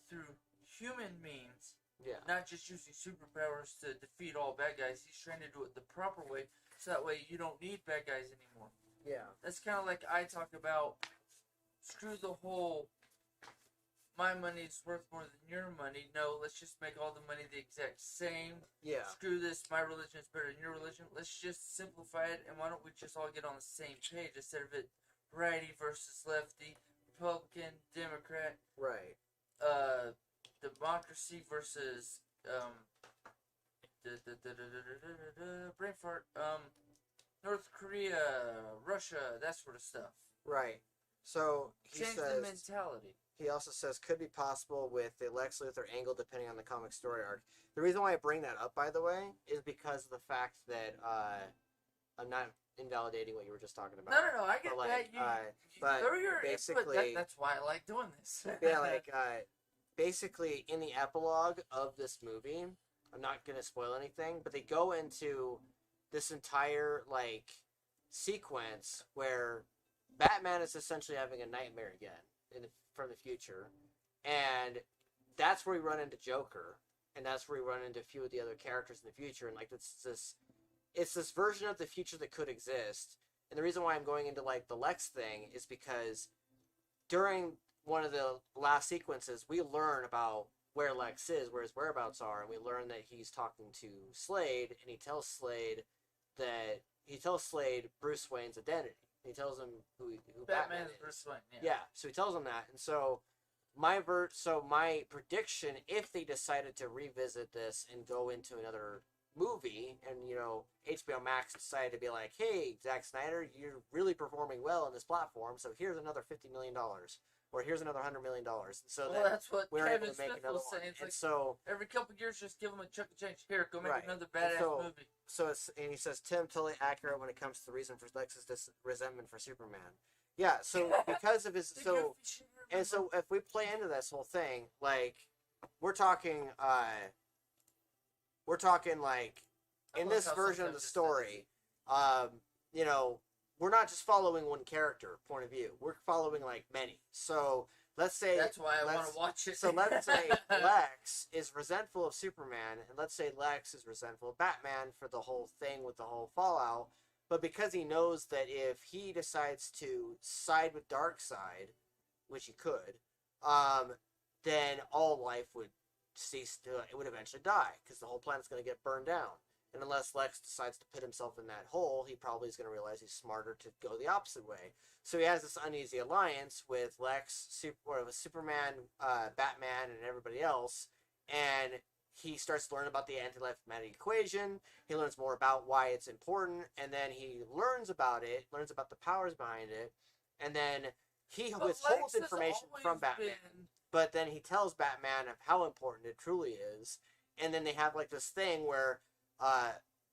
through human means. Yeah. Not just using superpowers to defeat all bad guys. He's trying to do it the proper way, so that way you don't need bad guys anymore. Yeah. That's kind of like I talk about, screw the whole, my money's worth more than your money. No, let's just make all the money the exact same. Yeah. Screw this, my religion is better than your religion. Let's just simplify it, and why don't we just all get on the same page instead of it righty versus lefty, Republican, Democrat. Right. Democracy versus, brain fart, North Korea, Russia, that sort of stuff. Right. So he Change says, the mentality. He also says could be possible with the Lex Luthor angle depending on the comic story arc. The reason why I bring that up, by the way, is because of the fact that I'm not invalidating what you were just talking about. No, I get that. But basically, that's why I like doing this. Yeah, like basically in the epilogue of this movie, I'm not gonna spoil anything, but they go into this entire like sequence where Batman is essentially having a nightmare again from the future, and that's where we run into Joker, and that's where we run into a few of the other characters in the future, and like it's this it's this version of the future that could exist. And the reason why I'm going into like the Lex thing is because during one of the last sequences, we learn about where Lex is, where his whereabouts are, and we learn that he's talking to Slade, and he tells Slade Bruce Wayne's identity. He tells him who Batman is. Bruce Wayne. Yeah, so he tells him that, and so my prediction, if they decided to revisit this and go into another movie, and HBO Max decided to be like, hey, Zack Snyder, you're really performing well on this platform, so here's another $50 million, or here's another $100 million. So that's what we're Kevin able to make Smith another was one. saying. It's and like, so every couple of years, just give him a chunk of change. Here, go make Right. another badass movie. So and he says, Tim, totally accurate when it comes to the reason for Lex's resentment for Superman. Yeah, so because of his and so if we play into this whole thing, like we're talking like in this version of the story, we're not just following one character point of view. We're following like many. So let's say that's why I want to watch it. So let's say Lex is resentful of Superman, and let's say Lex is resentful of Batman for the whole thing with the whole fallout. But because he knows that if he decides to side with Darkseid, which he could, then all life would cease to, it would eventually die, because the whole planet's going to get burned down. And unless Lex decides to put himself in that hole, he probably is going to realize he's smarter to go the opposite way. So he has this uneasy alliance with with Superman, Batman, and everybody else, and he starts to learn about the anti-life matter equation. He learns more about why it's important, and then he learns about the powers behind it, and then he withholds information from Batman. But then he tells Batman of how important it truly is, and then they have like this thing where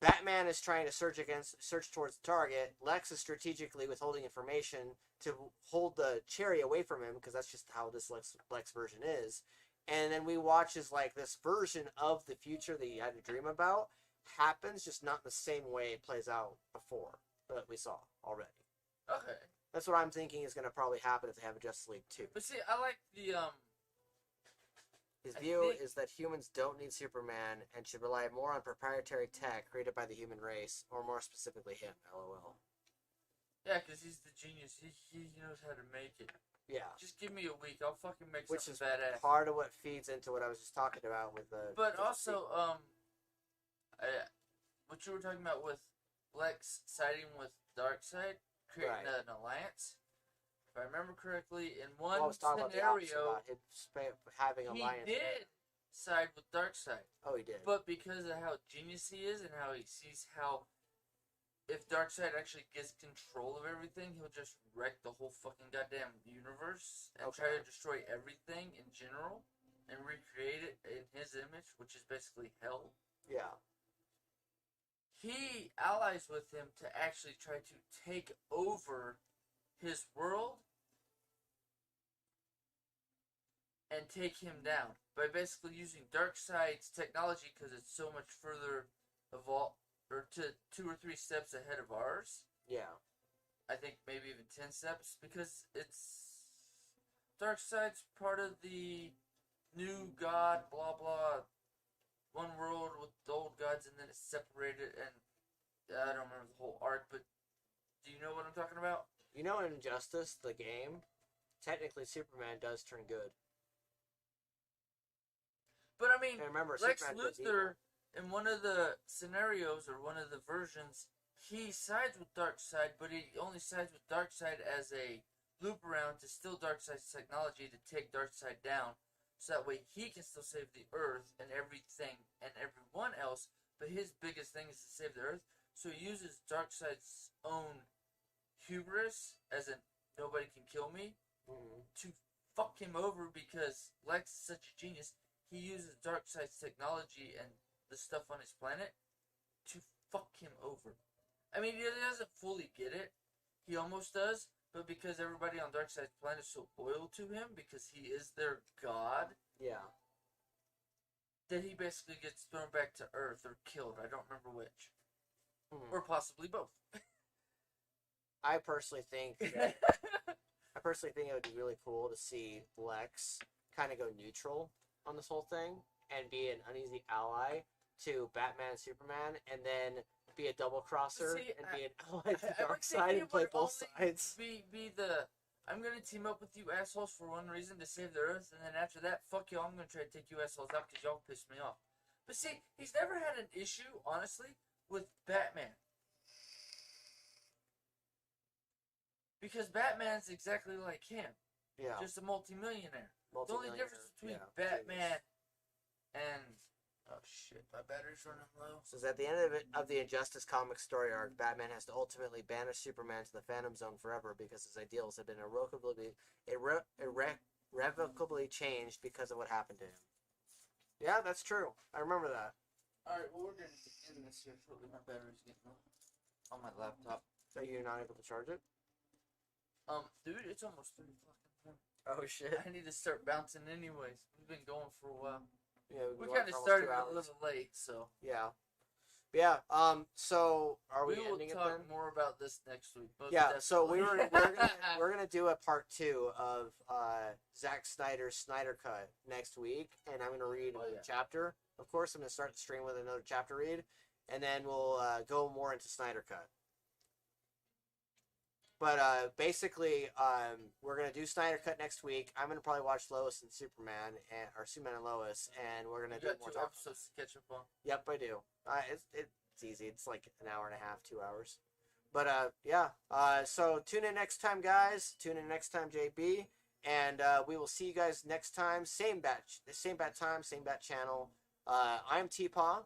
Batman is trying to search towards the target. Lex is strategically withholding information to hold the cherry away from him, because that's just how this Lex version is. And then we watch as like this version of the future that you had to dream about happens, just not in the same way it plays out before that we saw already. Okay. That's what I'm thinking is going to probably happen if they have a Justice League 2. But see, I like the His view is that humans don't need Superman and should rely more on proprietary tech created by the human race, or more specifically him, LOL. Yeah, because he's the genius. He knows how to make it. Yeah. Just give me a week. I'll fucking make Which something is badass. part of what feeds into what I was just talking about with the... But also, what you were talking about with Lex siding with Darkseid, creating an alliance. If I remember correctly, in one scenario, about him having alliance. He did side with Darkseid. Oh, he did. But because of how genius he is and how he sees how if Darkseid actually gets control of everything, he'll just wreck the whole fucking goddamn universe and try to destroy everything in general and recreate it in his image, which is basically hell. Yeah. He allies with him to actually try to take over his world and take him down by basically using Darkseid's technology, because it's so much further evolved, or to 2 or 3 steps ahead of ours. Yeah. I think maybe even 10 steps, because it's Darkseid's part of the new god, blah blah, one world with the old gods, and then it's separated, and I don't remember the whole arc, but do you know what I'm talking about? You know, in Injustice, the game, technically Superman does turn good. But I mean, remember, Lex Superman Luthor, in one of the scenarios, or one of the versions, he sides with Darkseid, but he only sides with Darkseid as a loop around to steal Darkseid's technology to take Darkseid down, so that way he can still save the Earth and everything and everyone else, but his biggest thing is to save the Earth, so he uses Darkseid's own hubris, as in nobody can kill me, to fuck him over, because Lex is such a genius. He uses Darkseid's technology and the stuff on his planet to fuck him over. I mean, he doesn't fully get it. He almost does, but because everybody on Darkseid's planet is so loyal to him, because he is their god, that he basically gets thrown back to Earth or killed. I don't remember which. Or possibly both. I personally think that it would be really cool to see Lex kind of go neutral on this whole thing and be an uneasy ally to Batman and Superman, and then be a double crosser See, and be an ally to the I dark would think side he and play would both only sides. Be the I'm gonna team up with you assholes for one reason, to save the Earth, and then after that, fuck y'all, I'm gonna try to take you assholes out because y'all piss me off. But see, he's never had an issue, honestly, with Batman. Because Batman's exactly like him. Yeah. Just a multimillionaire. The only difference between Batman and... Oh shit, my battery's running low. So at the end of the Injustice Comics story arc, Batman has to ultimately banish Superman to the Phantom Zone forever because his ideals have been irrevocably changed because of what happened to him. Yeah, that's true. I remember that. Alright, well, we're going to end this here shortly. My battery's getting low on my laptop. Are you not able to charge it? Dude, it's almost 3 o'clock in the morning. Oh, shit. I need to start bouncing anyways. We've been going for a while. Yeah, we kind of started a little late, so. Yeah. Yeah, so are we ending it then? We will talk more about this next week. Yeah, so we're gonna do a part 2 of Zack Snyder's Snyder Cut next week, and I'm gonna read a chapter. Of course, I'm gonna start the stream with another chapter read, and then we'll go more into Snyder Cut. But basically, we're gonna do Snyder Cut next week. I'm gonna probably watch Lois and Superman, or Superman and Lois, and we're gonna do more talk. Episodes to catch up on. Yep, I do. It's easy. It's like an hour and a half, 2 hours. But yeah. So tune in next time, guys. Tune in next time, JB, and we will see you guys next time. Same bat time, same bat channel. I'm TPAW.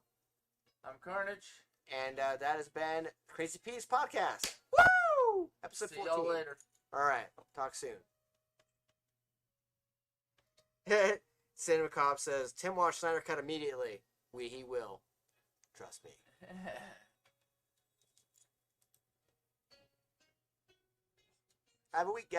I'm Karnage. And that has been CrazyP's podcast. Woo! Episode 14. See y'all later. All right. Talk soon. Cinema Cop says, Tim watch Snyder Cut immediately. He will. Trust me. Have a week, guys.